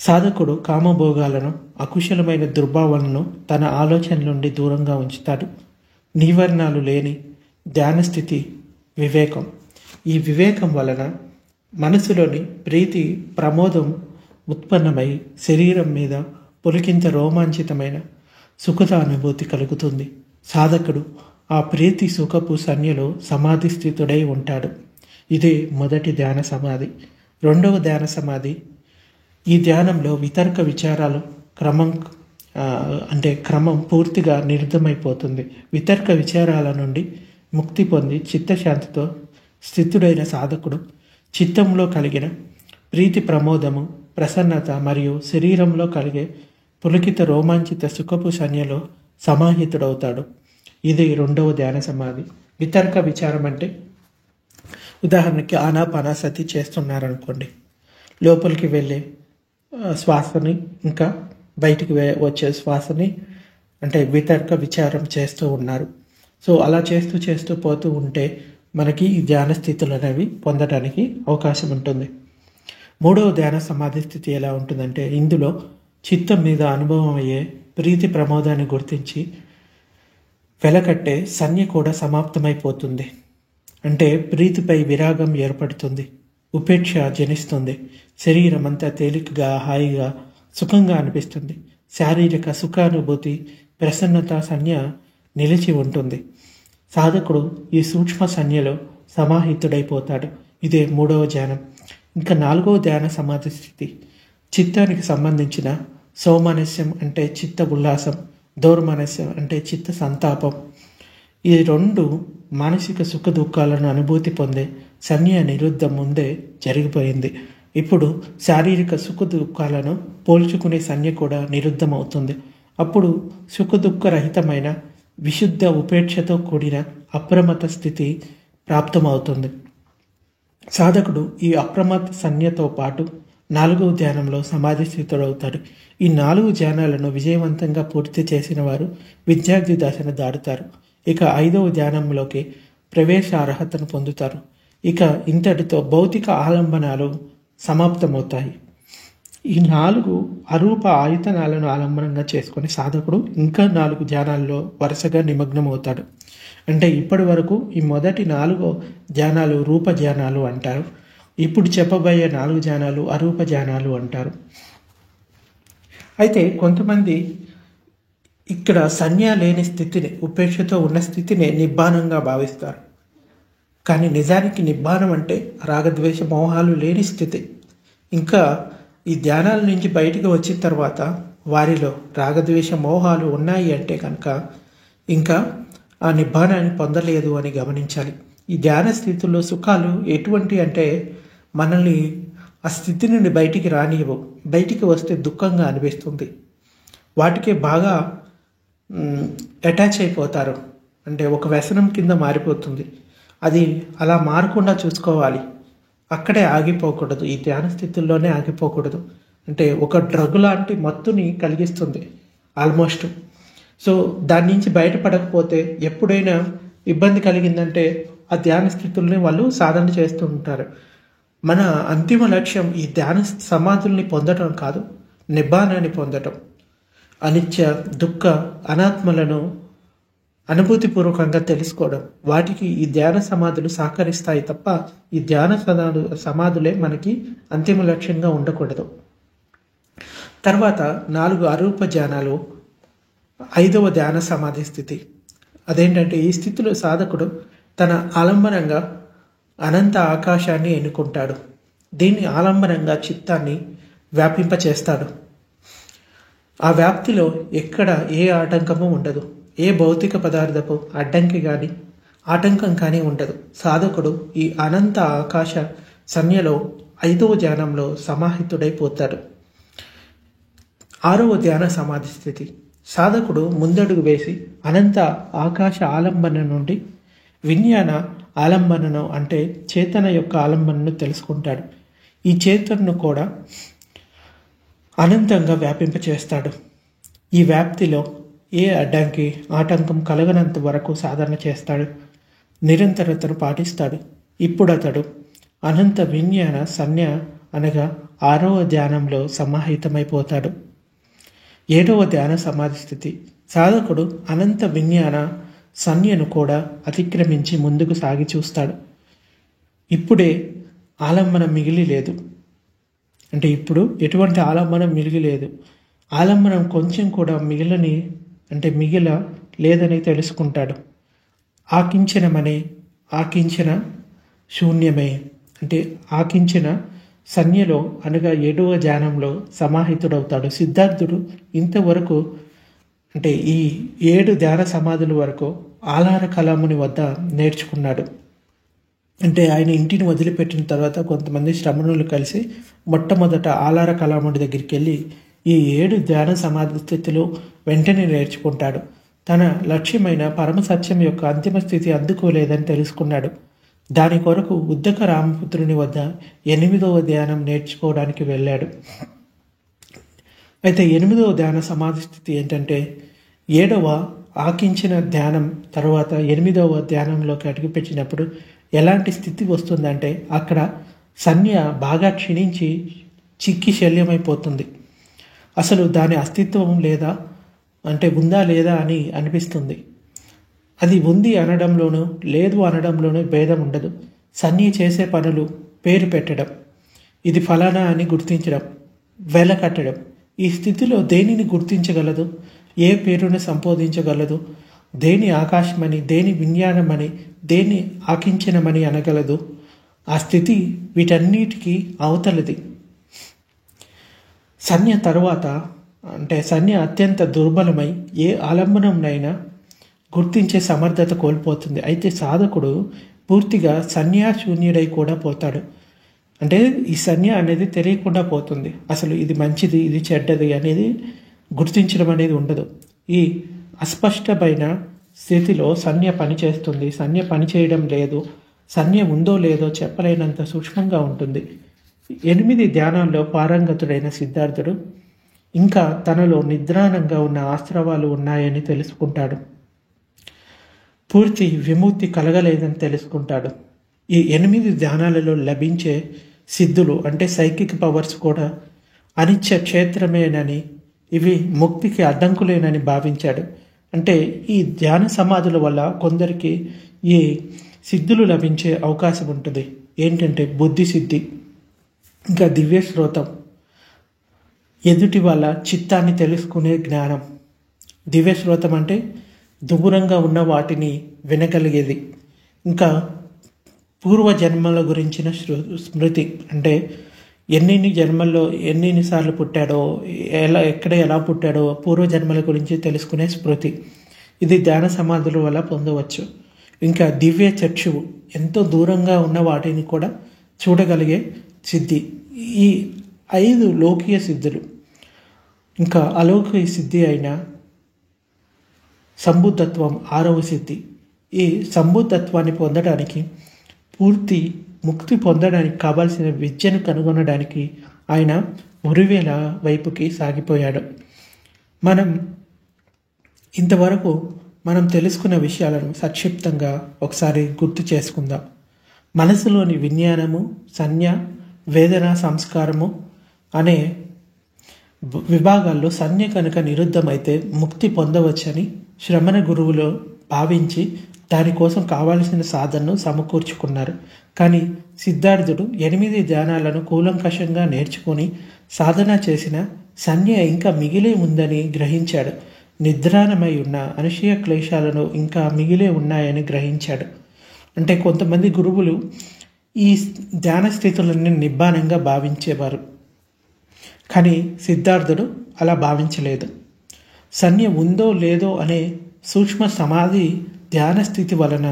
సాధకుడు కామభోగాలను, అకుశలమైన దుర్భావనలను తన ఆలోచన నుండి దూరంగా ఉంచుతాడు. నివర్ణాలు లేని ధ్యానస్థితి వివేకం. ఈ వివేకం వలన మనసులోని ప్రీతి ప్రమోదం ఉత్పన్నమై శరీరం మీద పులికింత రోమాంచితమైన సుఖత అనుభూతి కలుగుతుంది. సాధకుడు ఆ ప్రీతి సుఖపు సన్యలో సమాధి స్థితుడై ఉంటాడు. ఇదే మొదటి ధ్యాన సమాధి. రెండవ ధ్యాన సమాధి, ఈ ధ్యానంలో వితర్క విచారాలు క్రమం పూర్తిగా నిర్ధమైపోతుంది. వితర్క విచారాల నుండి ముక్తి పొంది చిత్తశాంతితో స్థితుడైన సాధకుడు చిత్తంలో కలిగిన ప్రీతి ప్రమోదము, ప్రసన్నత మరియు శరీరంలో కలిగే పులకిత రోమాంచిత సుఖపు సన్యలో సమాహితుడవుతాడు. ఇది రెండవ ధ్యాన సమాధి. వితర్క విచారం అంటే ఉదాహరణకి ఆనాపానాసతి చేస్తున్నారనుకోండి, లోపలికి వెళ్ళే శ్వాసని ఇంకా బయటికి వచ్చే శ్వాసని అంటే వితర్క విచారం చేస్తూ ఉన్నారు. సో అలా చేస్తూ పోతూ ఉంటే మనకి ఈ ధ్యాన స్థితులు అనేవి పొందడానికి అవకాశం ఉంటుంది. మూడవ ధ్యాన సమాధి స్థితి ఎలా ఉంటుందంటే, ఇందులో చిత్తం మీద అనుభవం అయ్యే ప్రీతి ప్రమోదాన్ని గుర్తించి వెలకట్టే సన్య కూడా సమాప్తమైపోతుంది. అంటే ప్రీతిపై విరాగం ఏర్పడుతుంది, ఉపేక్ష జనిస్తుంది, శరీరం అంతా తేలికగా హాయిగా సుఖంగా అనిపిస్తుంది. శారీరక సుఖానుభూతి, ప్రసన్నత సన్య నిలిచి ఉంటుంది. సాధకుడు ఈ సూక్ష్మ సన్యలో సమాహితుడైపోతాడు. ఇదే మూడవ ధ్యానం. ఇంకా నాలుగవ ధ్యాన సమాధి స్థితి, చిత్తానికి సంబంధించిన సౌమనస్యం అంటే చిత్త ఉల్లాసం, దౌర్మనస్యం అంటే చిత్త సంతాపం. ఈ రెండు మానసిక సుఖ దుఃఖాలను అనుభూతి పొందే సన్య నిరుద్ధం ముందే జరిగిపోయింది. ఇప్పుడు శారీరక సుఖ దుఃఖాలను పోల్చుకునే సన్య కూడా నిరుద్ధం అవుతుంది. అప్పుడు సుఖ దుఃఖరహితమైన విశుద్ధ ఉపేక్షతో కూడిన అప్రమత్త స్థితి ప్రాప్తమవుతుంది. సాధకుడు ఈ అప్రమత్త సన్యతో పాటు నాలుగవ ధ్యానంలో సమాధి స్థితుడవుతాడు. ఈ 4 ధ్యానాలను విజయవంతంగా పూర్తి చేసిన వారు విద్యార్థి దశను దాటుతారు. ఇక 5వ ధ్యానంలోకి ప్రవేశ అర్హతను పొందుతారు. ఇక ఇంతటితో భౌతిక ఆలంబనాలు సమాప్తమవుతాయి. ఈ 4 అరూప ఆయుధనాలను ఆలంబనంగా చేసుకుని సాధకుడు ఇంకా 4 ధ్యానాల్లో వరుసగా నిమగ్నమవుతాడు. అంటే ఇప్పటి వరకు ఈ మొదటి 4 ధ్యానాలు రూప ధ్యానాలు అంటారు. ఇప్పుడు చెప్పబోయే 4 ధ్యానాలు అరూప ధ్యానాలు అంటారు. అయితే కొంతమంది ఇక్కడ సన్య లేని స్థితిని, ఉపేక్షతో ఉన్న స్థితిని నిబ్బానంగా భావిస్తారు. కానీ నిజానికి నిబ్బానం అంటే రాగద్వేష మోహాలు లేని స్థితి. ఇంకా ఈ ధ్యానాల నుంచి బయటకు వచ్చిన తర్వాత వారిలో రాగద్వేష మోహాలు ఉన్నాయి అంటే కనుక ఇంకా ఆ నిబ్బానాన్ని పొందలేదు అని గమనించాలి. ఈ ధ్యాన స్థితుల్లో సుఖాలు ఎటువంటి అంటే మనల్ని ఆ స్థితి నుండి బయటికి రానివ్వవు. బయటికి వస్తే దుఃఖంగా అనిపిస్తుంది. వాటికే బాగా అటాచ్ అయిపోతారు. అంటే ఒక వ్యసనం కింద మారిపోతుంది. అది అలా మారకుండా చూసుకోవాలి. అక్కడే ఆగిపోకూడదు. ఈ ధ్యాన స్థితుల్లోనే ఆగిపోకూడదు. అంటే ఒక డ్రగ్ లాంటి మత్తుని కలిగిస్తుంది ఆల్మోస్ట్. సో దాని నుంచి బయటపడకపోతే ఎప్పుడైనా ఇబ్బంది కలిగిందంటే ఆ ధ్యాన స్థితుల్ని వాళ్ళు సాధన చేస్తూ ఉంటారు. మన అంతిమ లక్ష్యం ఈ ధ్యాన సమాధుల్ని పొందడం కాదు, నిబ్బానాన్ని పొందటం. అనిత్య దుఃఖ అనాత్మలను అనుభూతిపూర్వకంగా తెలుసుకోవడం, వాటికి ఈ ధ్యాన సమాధులు సహకరిస్తాయి తప్ప ఈ ధ్యాన సమాధులే మనకి అంతిమ లక్ష్యంగా ఉండకూడదు. తర్వాత 4 అరూప ధ్యానాలు. 5వ ధ్యాన సమాధి స్థితి అదేంటంటే, ఈ స్థితిలో సాధకుడు తన ఆలంబనంగా అనంత ఆకాశాన్ని ఎన్నుకుంటాడు. దీన్ని ఆలంబనంగా చిత్తాన్ని వ్యాపింపచేస్తాడు. ఆ వ్యాప్తిలో ఎక్కడ ఏ ఆటంకము ఉండదు. ఏ భౌతిక పదార్థపు అడ్డంకి కానీ ఆటంకం కానీ ఉండదు. సాధకుడు ఈ అనంత ఆకాశ సన్యలో 5వ ధ్యానంలో సమాహితుడైపోతాడు. 6వ ధ్యాన సమాధి స్థితి. సాధకుడు ముందడుగు వేసి అనంత ఆకాశ ఆలంబన నుండి విజ్ఞాన ఆలంబనను అంటే చేతన యొక్క ఆలంబనను తెలుసుకుంటాడు. ఈ చేతనను కూడా అనంతంగా వ్యాపింపచేస్తాడు. ఈ వ్యాప్తిలో ఏ అడ్డంకి ఆటంకం కలగనంత వరకు సాధన చేస్తాడు. నిరంతరతను పాటిస్తాడు. ఇప్పుడు అతడు అనంత విజ్ఞాన సన్య అనగా 6వ ధ్యానంలో సమాహితమైపోతాడు. 7వ ధ్యాన సమాధి స్థితి. సాధకుడు అనంత విజ్ఞాన సంజ్ఞను కూడా అతిక్రమించి ముందుకు సాగి చూస్తాడు. ఇప్పుడే ఆలంబనం మిగిలి లేదు. అంటే ఇప్పుడు ఎటువంటి ఆలంబనం మిగిలి లేదు. ఆలంబనం కొంచెం కూడా మిగిల లేదని తెలుసుకుంటాడు. ఆకించిన శూన్యమే, అంటే ఆకించిన సంజ్ఞలో అనగా 7వ ధ్యానంలో సమాహితుడవుతాడు. సిద్ధార్థుడు ఇంతవరకు అంటే ఈ 7 ధ్యాన సమాధుల వరకు ఆలార కలాముని వద్ద నేర్చుకున్నాడు. అంటే ఆయన ఇంటిని వదిలిపెట్టిన తర్వాత కొంతమంది శ్రమణులు కలిసి మొట్టమొదట ఆలార కలాముడి దగ్గరికి వెళ్ళి ఈ 7 ధ్యాన సమాధి స్థితిలో వెంటనే నేర్చుకుంటాడు. తన లక్ష్యమైన పరమసత్యం యొక్క అంతిమ స్థితి అందుకోలేదని తెలుసుకున్నాడు. దాని కొరకు ఉద్దక రామపుత్రుని వద్ద 8వ ధ్యానం నేర్చుకోవడానికి వెళ్ళాడు. అయితే 8వ ధ్యాన సమాధి స్థితి ఏంటంటే 7వ ఆకించిన ధ్యానం తర్వాత 8వ ధ్యానంలోకి అడుగుపెట్టినప్పుడు ఎలాంటి స్థితి వస్తుందంటే అక్కడ సంజ్ఞ బాగా క్షీణించి చిక్కి శల్యమైపోతుంది. అసలు దాని అస్తిత్వం ఉందా లేదా అని అనిపిస్తుంది. అది ఉంది అనడంలోనూ లేదు అనడంలోనూ భేదం ఉండదు. సంజ్ఞ చేసే పనులు పేరు పెట్టడం, ఇది ఫలానా అని గుర్తించడం, వెలకట్టడం. ఈ స్థితిలో దేనిని గుర్తించగలదు, ఏ పేరును సంబోధించగలదు, దేని ఆకాశమని, దేని విజ్ఞానమని, దేని ఆకించనమని అనగలదు. ఆ స్థితి వీటన్నిటికీ అవతలది. సంజ్ఞ తరువాత సంజ్ఞ అత్యంత దుర్బలమై ఏ ఆలంబనంనైనా గుర్తించే సమర్థత కోల్పోతుంది. అయితే సాధకుడు పూర్తిగా సంజ్ఞాశూన్యుడై కూడా పోతాడు. అంటే ఈ సంజ్ఞ అనేది తెలియకుండా పోతుంది. అసలు ఇది మంచిది, ఇది చెడ్డది అనేది గుర్తించడం అనేది ఉండదు. ఈ అస్పష్టమైన స్థితిలో సంజ్ఞ పనిచేస్తుంది, సంజ్ఞ పనిచేయడం లేదు, సంజ్ఞ ఉందో లేదో చెప్పలేనంత సూక్ష్మంగా ఉంటుంది. 8 ధ్యానాల్లో పారంగతుడైన సిద్ధార్థుడు ఇంకా తనలో నిద్రానంగా ఉన్న ఆస్త్రవాలు ఉన్నాయని తెలుసుకుంటాడు. పూర్తి విముక్తి కలగలేదని తెలుసుకుంటాడు. ఈ 8 ధ్యానాలలో లభించే సిద్ధులు అంటే సైకిక్ పవర్స్ కూడా అనిత్య క్షేత్రమేనని, ఇవి ముక్తికి అడ్డంకులేనని భావించాడు. అంటే ఈ ధ్యాన సమాధుల వల్ల కొందరికి ఈ సిద్ధులు లభించే అవకాశం ఉంటుంది. ఏంటంటే బుద్ధి సిద్ధి, ఇంకా దివ్య శ్రోతం, ఎదుటి వాళ్ళ చిత్తాన్ని తెలుసుకునే జ్ఞానం. దివ్య శ్రోతం అంటే దూరంగా ఉన్న వాటిని వినగలిగేది. ఇంకా పూర్వజన్మల గురించిన స్మృతి, అంటే ఎన్నిసార్లు పుట్టాడో, ఎలా పుట్టాడో పూర్వజన్మల గురించి తెలుసుకునే స్మృతి. ఇది ధ్యాన సమాధుల వల్ల పొందవచ్చు. ఇంకా దివ్య చక్షువు, ఎంతో దూరంగా ఉన్న వాటిని కూడా చూడగలిగే సిద్ధి. ఈ 5 లౌకిక సిద్ధులు. ఇంకా అలౌకిక సిద్ధి అయిన సంబుద్ధత్వం 6వ సిద్ధి. ఈ సంబుద్ధత్వాన్ని పొందడానికి, పూర్తి ముక్తి పొందడానికి కావాల్సిన విద్యను కనుగొనడానికి ఆయన ఉరివేల వైపుకి సాగిపోయాడు. ఇంతవరకు మనం తెలుసుకున్న విషయాలను సంక్షిప్తంగా ఒకసారి గుర్తు చేసుకుందాం. మనసులోని విజ్ఞానము, సంజ్ఞ, వేదన, సంస్కారము అనే విభాగాల్లో సంజ్ఞ కనుక నిరుద్ధమైతే ముక్తి పొందవచ్చని శ్రమణ గురువులు భావించి దానికోసం కావలసిన సాధనను సమకూర్చుకున్నారు. కానీ సిద్ధార్థుడు 8 ధ్యానాలను కూలంకషంగా నేర్చుకొని సాధన చేసిన సంజ్ఞ ఇంకా మిగిలే ఉందని గ్రహించాడు. నిద్రాణమై ఉన్న అనుషయ క్లేశాలను ఇంకా మిగిలే ఉన్నాయని గ్రహించాడు. అంటే కొంతమంది గురువులు ఈ ధ్యాన స్థితులన్నీ నిబ్బానంగా భావించేవారు. కానీ సిద్ధార్థుడు అలా భావించలేదు. సంజ్ఞ ఉందో లేదో అనే సూక్ష్మ సమాధి ధ్యాన స్థితి వలన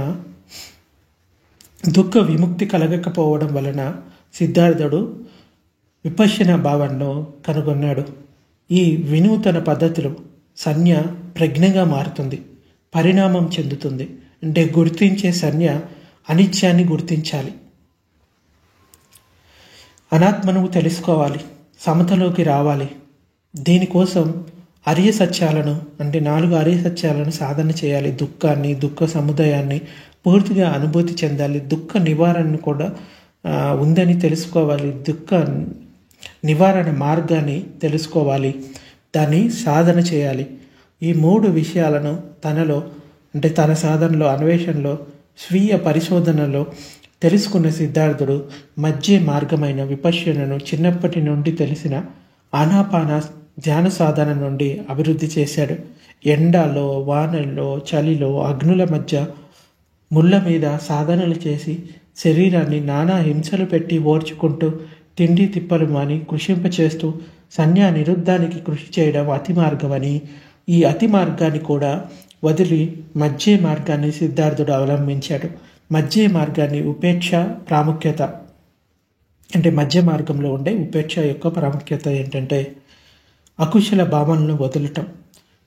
దుఃఖ విముక్తి కలగకపోవడం వలన సిద్ధార్థుడు విపశ్యన భావనను కనుగొన్నాడు. ఈ వినూతన పద్ధతిలో సంజ్ఞ ప్రజ్ఞగా మారుతుంది, పరిణామం చెందుతుంది. అంటే గుర్తించే సంజ్ఞ అనిత్యాన్ని గుర్తించాలి, అనాత్మను తెలుసుకోవాలి, సమతలోకి రావాలి. దీనికోసం ఆర్య సత్యాలను, అంటే 4 ఆర్య సత్యాలను సాధన చేయాలి. దుఃఖాన్ని, దుఃఖ సముదాయాన్ని పూర్తిగా అనుభూతి చెందాలి. దుఃఖ నివారణను కూడా ఉందని తెలుసుకోవాలి. నివారణ మార్గాన్ని తెలుసుకోవాలి, దాన్ని సాధన చేయాలి. ఈ 3 విషయాలను తనలో అంటే తన సాధనలో, అన్వేషణలో, స్వీయ పరిశోధనలో తెలుసుకున్న సిద్ధార్థుడు మధ్య మార్గమైన విపశ్యనను చిన్నప్పటి నుండి తెలిసిన ఆనాపాన ధ్యాన సాధన నుండి అభివృద్ధి చేశాడు. ఎండలో, వానల్లో, చలిలో, అగ్నుల మధ్య ముళ్ళ మీద సాధనలు చేసి శరీరాన్ని నానా హింసలు పెట్టి ఓర్చుకుంటూ తిండి తిప్పలు మాని కృషింపచేస్తూ సంధ్యా నిరుద్ధానికి కృషి చేయడం అతి మార్గమని, ఈ అతి మార్గాన్ని కూడా వదిలి మధ్య మార్గాన్ని సిద్ధార్థుడు అవలంబించాడు. మధ్య మార్గాన్ని ఉపేక్ష ప్రాముఖ్యత అంటే మధ్య మార్గంలో ఉండే ఉపేక్ష యొక్క ప్రాముఖ్యత ఏంటంటే అకుశల భావనలను వదలటం,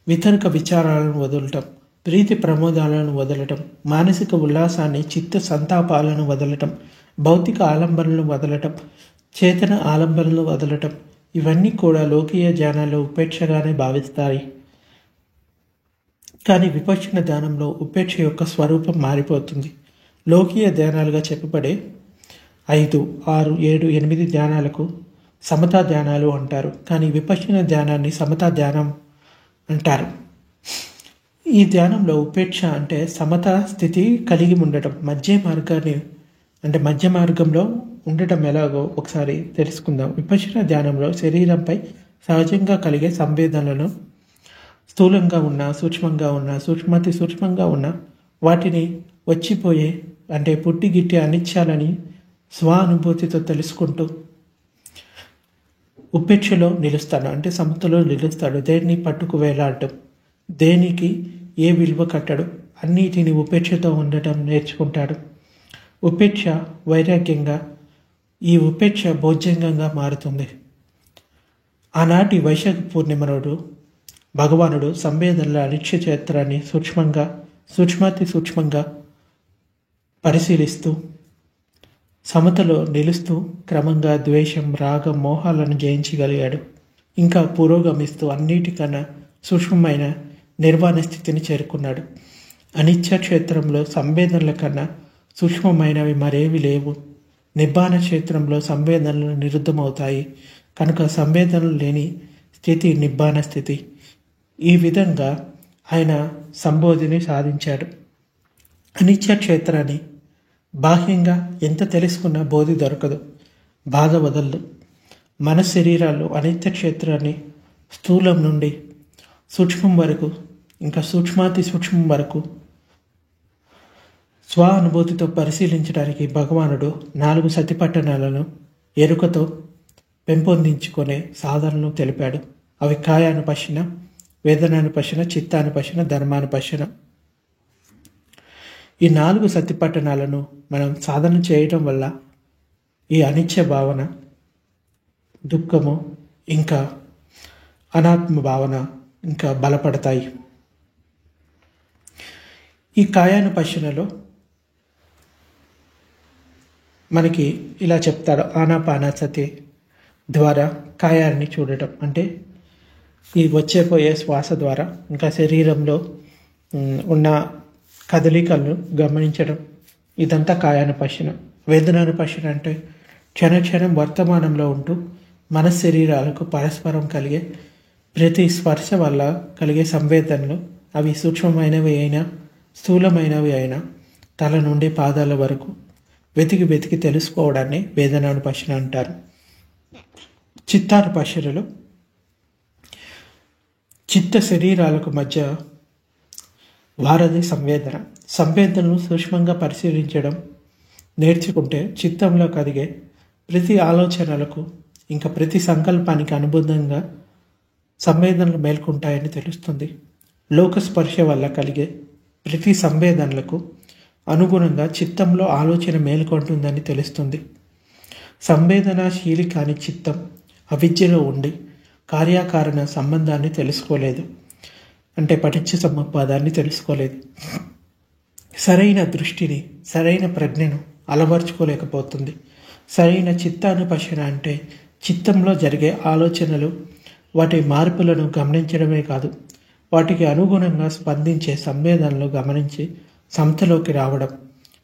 వితర్క విచారాలను వదలటం, ప్రీతి ప్రమోదాలను వదలటం, మానసిక ఉల్లాసాన్ని, చిత్త సంతాపాలను వదలటం, భౌతిక ఆలంబనలను వదలటం, చేతన ఆలంబనలు వదలటం, ఇవన్నీ కూడా లోకీయ ధ్యానాల్లో ఉపేక్షగానే భావిస్తాయి. కానీ విపశ్యన ధ్యానంలో ఉపేక్ష యొక్క స్వరూపం మారిపోతుంది. లోకీయ ధ్యానాలుగా చెప్పబడే 5, 6, 7, 8 ధ్యానాలకు సమతా ధ్యానాలు అంటారు. కానీ విపశ్యన ధ్యానాన్ని సమతా ధ్యానం అంటారు. ఈ ధ్యానంలో ఉపేక్ష అంటే సమతా స్థితి కలిగి ఉండటం. మధ్య మార్గాన్ని అంటే మధ్య మార్గంలో ఉండటం ఎలాగో ఒకసారి తెలుసుకుందాం. విపశ్యన ధ్యానంలో శరీరంపై సహజంగా కలిగే సంవేదనలను స్థూలంగా ఉన్న, సూక్ష్మంగా ఉన్న, సూక్ష్మాతి సూక్ష్మంగా ఉన్న వాటిని వచ్చిపోయే అంటే పుట్టిగిట్టి అనిత్యాలని స్వానుభూతితో తెలుసుకుంటూ ఉపేక్షలో నిలుస్తాడు. అంటే సమతలో నిలుస్తాడు. దేన్ని పట్టుకు వేలాడటం, దేనికి ఏ విలువ కట్టడు, అన్నిటిని ఉపేక్షతో ఉండటం నేర్చుకుంటాడు. ఉపేక్ష వైరాగ్యంగా, ఈ ఉపేక్ష భోజ్యంగా మారుతుంది. ఆనాటి వైశాఖ పూర్ణిమ రోజు భగవానుడు సంవేదనల అనిత్య క్షేత్రాన్ని సూక్ష్మాతి సూక్ష్మంగా పరిశీలిస్తూ సమతలో నిలుస్తూ క్రమంగా ద్వేషం, రాగం, మోహాలను జయించగలిగాడు. ఇంకా పురోగమిస్తూ అన్నిటికన్నా సూక్ష్మమైన నిర్వాణ స్థితిని చేరుకున్నాడు. అనిత్య క్షేత్రంలో సంవేదనల కన్నా సూక్ష్మమైనవి మరేవి లేవు. నిబ్బాన క్షేత్రంలో సంవేదనలు నిరుద్ధమవుతాయి కనుక సంవేదనలు లేని స్థితి నిబ్బాన స్థితి. ఈ విధంగా ఆయన సంబోధిని సాధించాడు. అనిత్య క్షేత్రాన్ని బాహ్యంగా ఎంత తెలుసుకున్నా బోధి దొరకదు, బాధ వదలదు. మన శరీరాల్లో అనిత్య క్షేత్రాన్ని స్థూలం నుండి సూక్ష్మం వరకు, ఇంకా సూక్ష్మాతి సూక్ష్మం వరకు స్వ అనుభూతితో పరిశీలించడానికి భగవానుడు 4 సతిపట్టణాలను ఎరుకతో పెంపొందించుకునే సాధనలు తెలిపాడు. అవి కాయానుపశన, వేదనానుపశన, చిత్తానుపశన, ధర్మానుపశన. ఈ 4 సతిపట్టణాలను మనం సాధన చేయడం వల్ల ఈ అనిత్య భావన, దుఃఖము, ఇంకా అనాత్మ భావన ఇంకా బలపడతాయి. ఈ కాయానుపశనలో మనకి ఇలా చెప్తాడు, ఆనాపానసతి ద్వారా కాయాన్ని చూడటం అంటే ఈ వచ్చేపోయే శ్వాస ద్వారా ఇంకా శరీరంలో ఉన్న కదలికలను గమనించడం, ఇదంతా కాయానుపశన. వేదనానుపశన అంటే క్షణక్షణం వర్తమానంలో ఉంటూ మన శరీరాలకు పరస్పరం కలిగే ప్రతి స్పర్శ వల్ల కలిగే సంవేదనలు, అవి సూక్ష్మమైనవి అయినా స్థూలమైనవి అయినా తల నుండి పాదాల వరకు వెతికి తెలుసుకోవడాన్ని వేదనానుపశన అంటారు. చిత్తానుపశనలో చిత్త శరీరాలకు మధ్య వారధి సంవేదనలు సూక్ష్మంగా పరిశీలించడం నేర్చుకుంటే చిత్తంలో కలిగే ప్రతి ఆలోచనలకు ఇంకా ప్రతి సంకల్పానికి అనుబంధంగా సంవేదనలు మేల్కొంటాయని తెలుస్తుంది. లోకస్పర్శ వల్ల కలిగే ప్రతి సంవేదనలకు అనుగుణంగా చిత్తంలో ఆలోచన మేల్కొంటుందని తెలుస్తుంది. సంవేదనాశీలి కాని చిత్తం అవిద్యలో ఉండి కార్యకారణ సంబంధాన్ని తెలుసుకోలేదు, అంటే పటిచ్చ సముపాదాన్ని తెలుసుకోలేదు. సరైన దృష్టిని, సరైన ప్రజ్ఞను అలవర్చుకోలేకపోతుంది. సరైన చిత్తానుపశన అంటే చిత్తంలో జరిగే ఆలోచనలు, వాటి మార్పులను గమనించడమే కాదు, వాటికి అనుగుణంగా స్పందించే సంవేదనలు గమనించి సమతలోకి రావడం.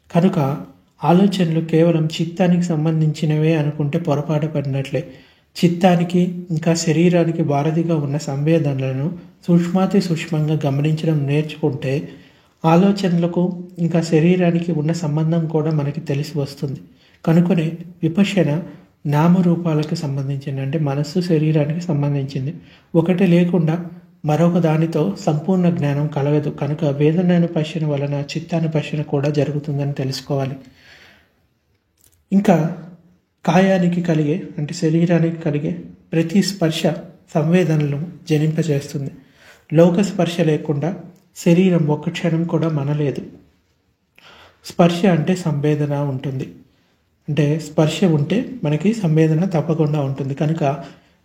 కనుక ఆలోచనలు కేవలం చిత్తానికి సంబంధించినవే అనుకుంటే పొరపాటు పడినట్లే. చిత్తానికి ఇంకా శరీరానికి వారధిగా ఉన్న సంవేదనలను సూక్ష్మాతి సూక్ష్మంగా గమనించడం నేర్చుకుంటే ఆలోచనలకు ఇంకా శరీరానికి ఉన్న సంబంధం కూడా మనకి తెలిసి వస్తుంది. కనుకనే విపశ్యన నామరూపాలకు సంబంధించింది, అంటే మనస్సు శరీరానికి సంబంధించింది. ఒకటి లేకుండా మరొక దానితో సంపూర్ణ జ్ఞానం కలగదు. కనుక వేదనానుపశ్యన వలన చిత్తానుపశ్యన కూడా జరుగుతుందని తెలుసుకోవాలి. ఇంకా కాయానికి కలిగే అంటే శరీరానికి కలిగే ప్రతి స్పర్శ సంవేదనలు జనింపజేస్తుంది. లోక స్పర్శ లేకుండా శరీరం ఒక్క క్షణం కూడా మనలేదు. స్పర్శ అంటే సంవేదన ఉంటుంది, అంటే స్పర్శ ఉంటే మనకి సంవేదన తప్పకుండా ఉంటుంది. కనుక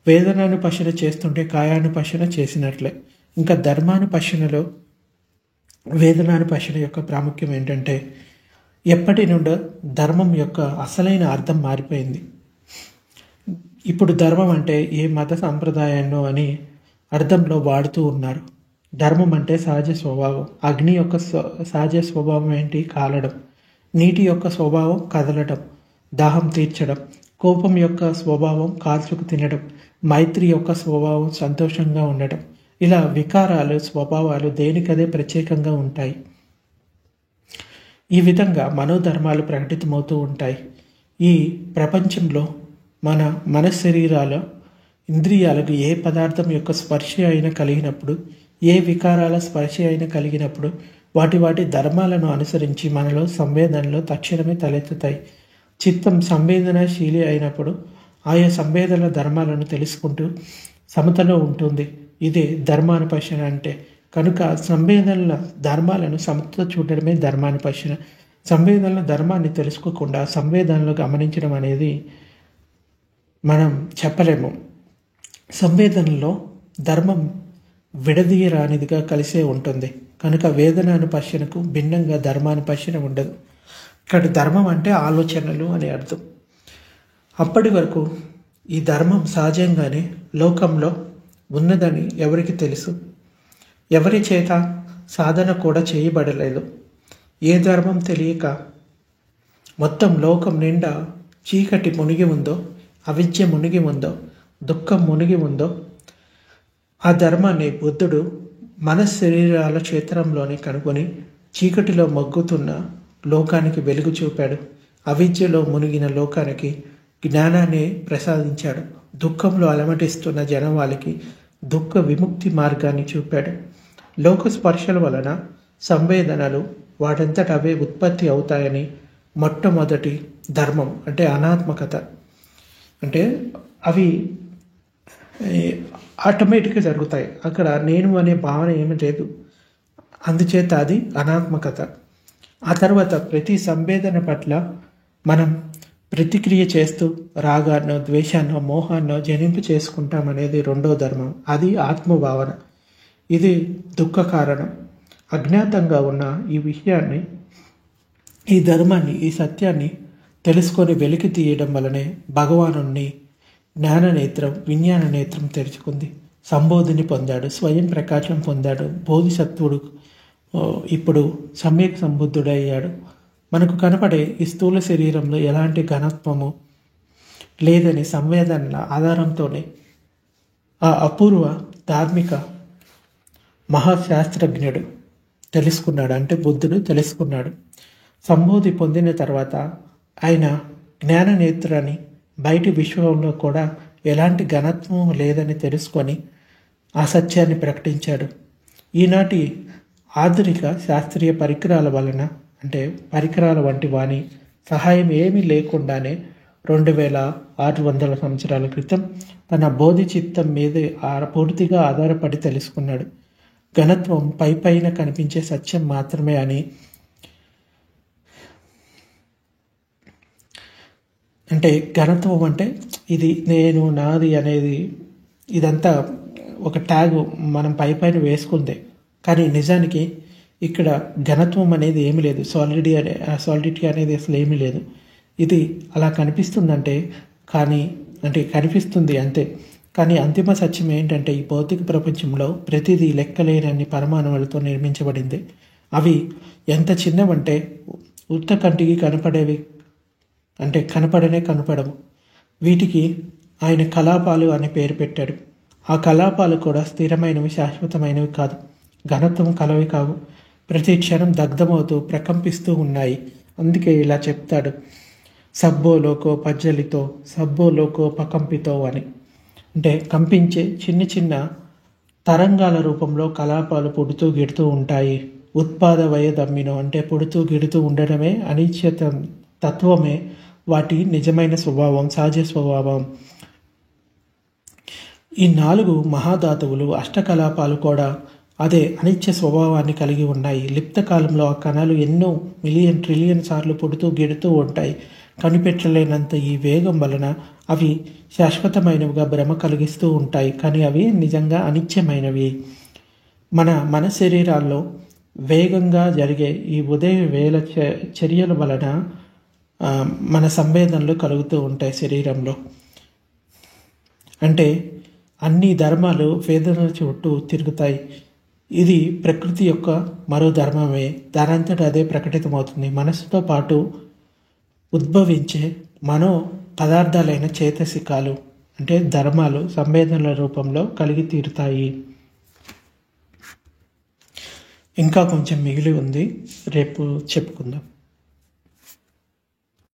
వేదనానుపశ్యన చేస్తుంటే కాయానుపశ్యన చేసినట్లే. ఇంకా ధర్మానుపశ్యనలో వేదనానుపశ్యన యొక్క ప్రాముఖ్యం ఏంటంటే ఎప్పటి నుండో ధర్మం యొక్క అసలైన అర్థం మారిపోయింది. ఇప్పుడు ధర్మం అంటే ఏ మత సాంప్రదాయాన్నో అని అర్థంలో వాడుతూ ఉన్నారు. ధర్మం అంటే సహజ స్వభావం. అగ్ని యొక్క సహజ స్వభావం ఏంటి? కాలడం. నీటి యొక్క స్వభావం కదలడం, దాహం తీర్చడం. కోపం యొక్క స్వభావం కాల్చుకు తినడం. మైత్రి యొక్క స్వభావం సంతోషంగా ఉండడం. ఇలా వికారాలు స్వభావాలు దేనికదే ప్రత్యేకంగా ఉంటాయి. ఈ విధంగా మనోధర్మాలు ప్రకటితమవుతూ ఉంటాయి. ఈ ప్రపంచంలో మన మనశరీరాల ఇంద్రియాలకు ఏ పదార్థం యొక్క స్పర్శ అయినా కలిగినప్పుడు, ఏ వికారాల స్పర్శ అయినా కలిగినప్పుడు వాటి వాటి ధర్మాలను అనుసరించి మనలో సంవేదనలు తక్షణమే తలెత్తుతాయి. చిత్తం సంవేదనశీలి అయినప్పుడు ఆయా సంవేదనల ధర్మాలను తెలుసుకుంటూ సమతలో ఉంటుంది. ఇదే ధర్మానుపశ్యన అంటే. కనుక సంవేదనల ధర్మాలను సమతతో చూడడమే ధర్మానుపశ్యన. సంవేదనల ధర్మాన్ని తెలుసుకోకుండా సంవేదనలు గమనించడం అనేది మనం చెప్పలేము. సంవేదనలో ధర్మం విడదీయరానిదిగా కలిసే ఉంటుంది. కనుక వేదనానుపశ్యనకు భిన్నంగా ధర్మానుపశ్యన ఉండదు. ఇక్కడ ధర్మం అంటే ఆలోచనలు అని అర్థం. అప్పటి వరకు ఈ ధర్మం సహజంగానే లోకంలో ఉన్నదని ఎవరికి తెలుసు? ఎవరి చేత సాధన కూడా చేయబడలేదు. ఏ ధర్మం తెలియక మొత్తం లోకం నిండా చీకటి మునిగి ఉందో, అవిద్య మునిగి ఉందో, దుఃఖం మునిగి ఉందో, ఆ ధర్మాన్ని బుద్ధుడు మనశరీరాల క్షేత్రంలోనే కనుగొని చీకటిలో మగ్గుతున్న లోకానికి వెలుగు చూపాడు. అవిద్యలో మునిగిన లోకానికి జ్ఞానాన్ని ప్రసాదించాడు. దుఃఖంలో అలమటిస్తున్న జనవాళికి దుఃఖ విముక్తి మార్గాన్ని చూపాడు. లోక స్పర్శల వలన సంవేదనలు వాటంతట అవే ఉత్పత్తి అవుతాయని మొట్టమొదటి ధర్మం అంటే అనాత్మకత, అంటే అవి ఆటోమేటిక్గా జరుగుతాయి. అక్కడ నేను అనే భావన ఏమీ లేదు. అందుచేత అది అనాత్మకత. ఆ తర్వాత ప్రతి సంవేదన పట్ల మనం ప్రతిక్రియ చేస్తూ రాగాన్నో ద్వేషాన్నో మోహాన్నో జనింపు చేసుకుంటామనేది రెండో ధర్మం. అది ఆత్మభావన. ఇది దుఃఖ కారణం. అజ్ఞాతంగా ఉన్న ఈ విషయాన్ని, ఈ ధర్మాన్ని, ఈ సత్యాన్ని తెలుసుకొని వెలికి తీయడం వలనే భగవానుని జ్ఞాననేత్రం, విజ్ఞాన నేత్రం తెరుచుకుంది. సంబోధిని పొందాడు, స్వయం ప్రకాశం పొందాడు. బోధిసత్వుడు ఇప్పుడు సమ్యక్ సంబుద్ధుడయ్యాడు. మనకు కనపడే ఈ స్థూల శరీరంలో ఎలాంటి ఘనత్వము లేదని సంవేదనల ఆధారంతోనే ఆ అపూర్వ ధార్మిక మహాశాస్త్రజ్ఞుడు తెలుసుకున్నాడు, అంటే బుద్ధుడు తెలుసుకున్నాడు. సంబోధి పొందిన తర్వాత ఆయన జ్ఞాన నేత్రాన్ని బయటి విశ్వంలో కూడా ఎలాంటి ఘనత్వం లేదని తెలుసుకొని ఆ సత్యాన్ని ప్రకటించాడు. ఈనాటి ఆధునిక శాస్త్రీయ పరికరాల వలన, అంటే పరికరాల వంటి వాని సహాయం ఏమీ లేకుండానే 2600 సంవత్సరాల క్రితం తన బోధి చిత్తం మీదే పూర్తిగా ఆధారపడి తెలుసుకున్నాడు. ఘనత్వం పైన కనిపించే సత్యం మాత్రమే అని, అంటే ఘనత్వం అంటే ఇది నేను నాది అనేది ఇదంతా ఒక ట్యాగ్ మనం పైన వేసుకుందే. కానీ నిజానికి ఇక్కడ ఘనత్వం అనేది ఏమీ లేదు. సాలిడిటీ అనేది అసలు ఏమీ లేదు. ఇది అలా కనిపిస్తుందంటే అంటే కనిపిస్తుంది అంతే. కానీ అంతిమ సత్యం ఏంటంటే ఈ భౌతిక ప్రపంచంలో ప్రతిదీ లెక్కలేనన్ని పరమాణువులతో నిర్మించబడింది. అవి ఎంత చిన్నవంటే ఉత్త కంటికి కనపడేవి, అంటే కనపడవు. వీటికి ఆయన కలాపాలు అనే పేరు పెట్టాడు. ఆ కలాపాలు కూడా స్థిరమైనవి, శాశ్వతమైనవి కాదు. ఘనత్వం కలవి కావు. ప్రతి క్షణం దగ్ధమవుతూ ప్రకంపిస్తూ ఉన్నాయి. అందుకే ఇలా చెప్తాడు, సబ్బో లోకో పజ్జలితో సబ్బో లోకో పకంపితో అని. అంటే కంపించే చిన్న చిన్న తరంగాల రూపంలో కలాపాలు పుడుతూ గిడుతూ ఉంటాయి. ఉత్పాద వయదమ్మినో అంటే పుడుతూ గిడుతూ ఉండడమే అనిశ్చిత తత్వమే వాటి నిజమైన స్వభావం, సహజ స్వభావం. ఈ 4 మహాధాతువులు అష్టకలాపాలు కూడా అదే అనిత్య స్వభావాన్ని కలిగి ఉన్నాయి. లిప్త కాలంలో ఆ కణాలు ఎన్నో మిలియన్ ట్రిలియన్ సార్లు పుడుతూ గిడుతూ ఉంటాయి. కనిపెట్టలేనంత ఈ వేగం వలన అవి శాశ్వతమైనవిగా భ్రమ కలిగిస్తూ ఉంటాయి. కానీ అవి నిజంగా అనిత్యమైనవి. మన శరీరాల్లో వేగంగా జరిగే ఈ ఉదయ వేళ చర్యల వలన మన సంవేదనలు కలుగుతూ ఉంటాయి శరీరంలో. అంటే అన్ని ధర్మాలు వేదనల చుట్టూ తిరుగుతాయి. ఇది ప్రకృతి యొక్క మరో ధర్మమే. దానంతట అదే ప్రకటితమవుతుంది. మనసుతో పాటు ఉద్భవించే మనో పదార్థాలైన చేతసికాలు అంటే ధర్మాలు సంవేదనల రూపంలో కలిగి తీరుతాయి. ఇంకా కొంచెం మిగిలి ఉంది, రేపు చెప్పుకుందాం.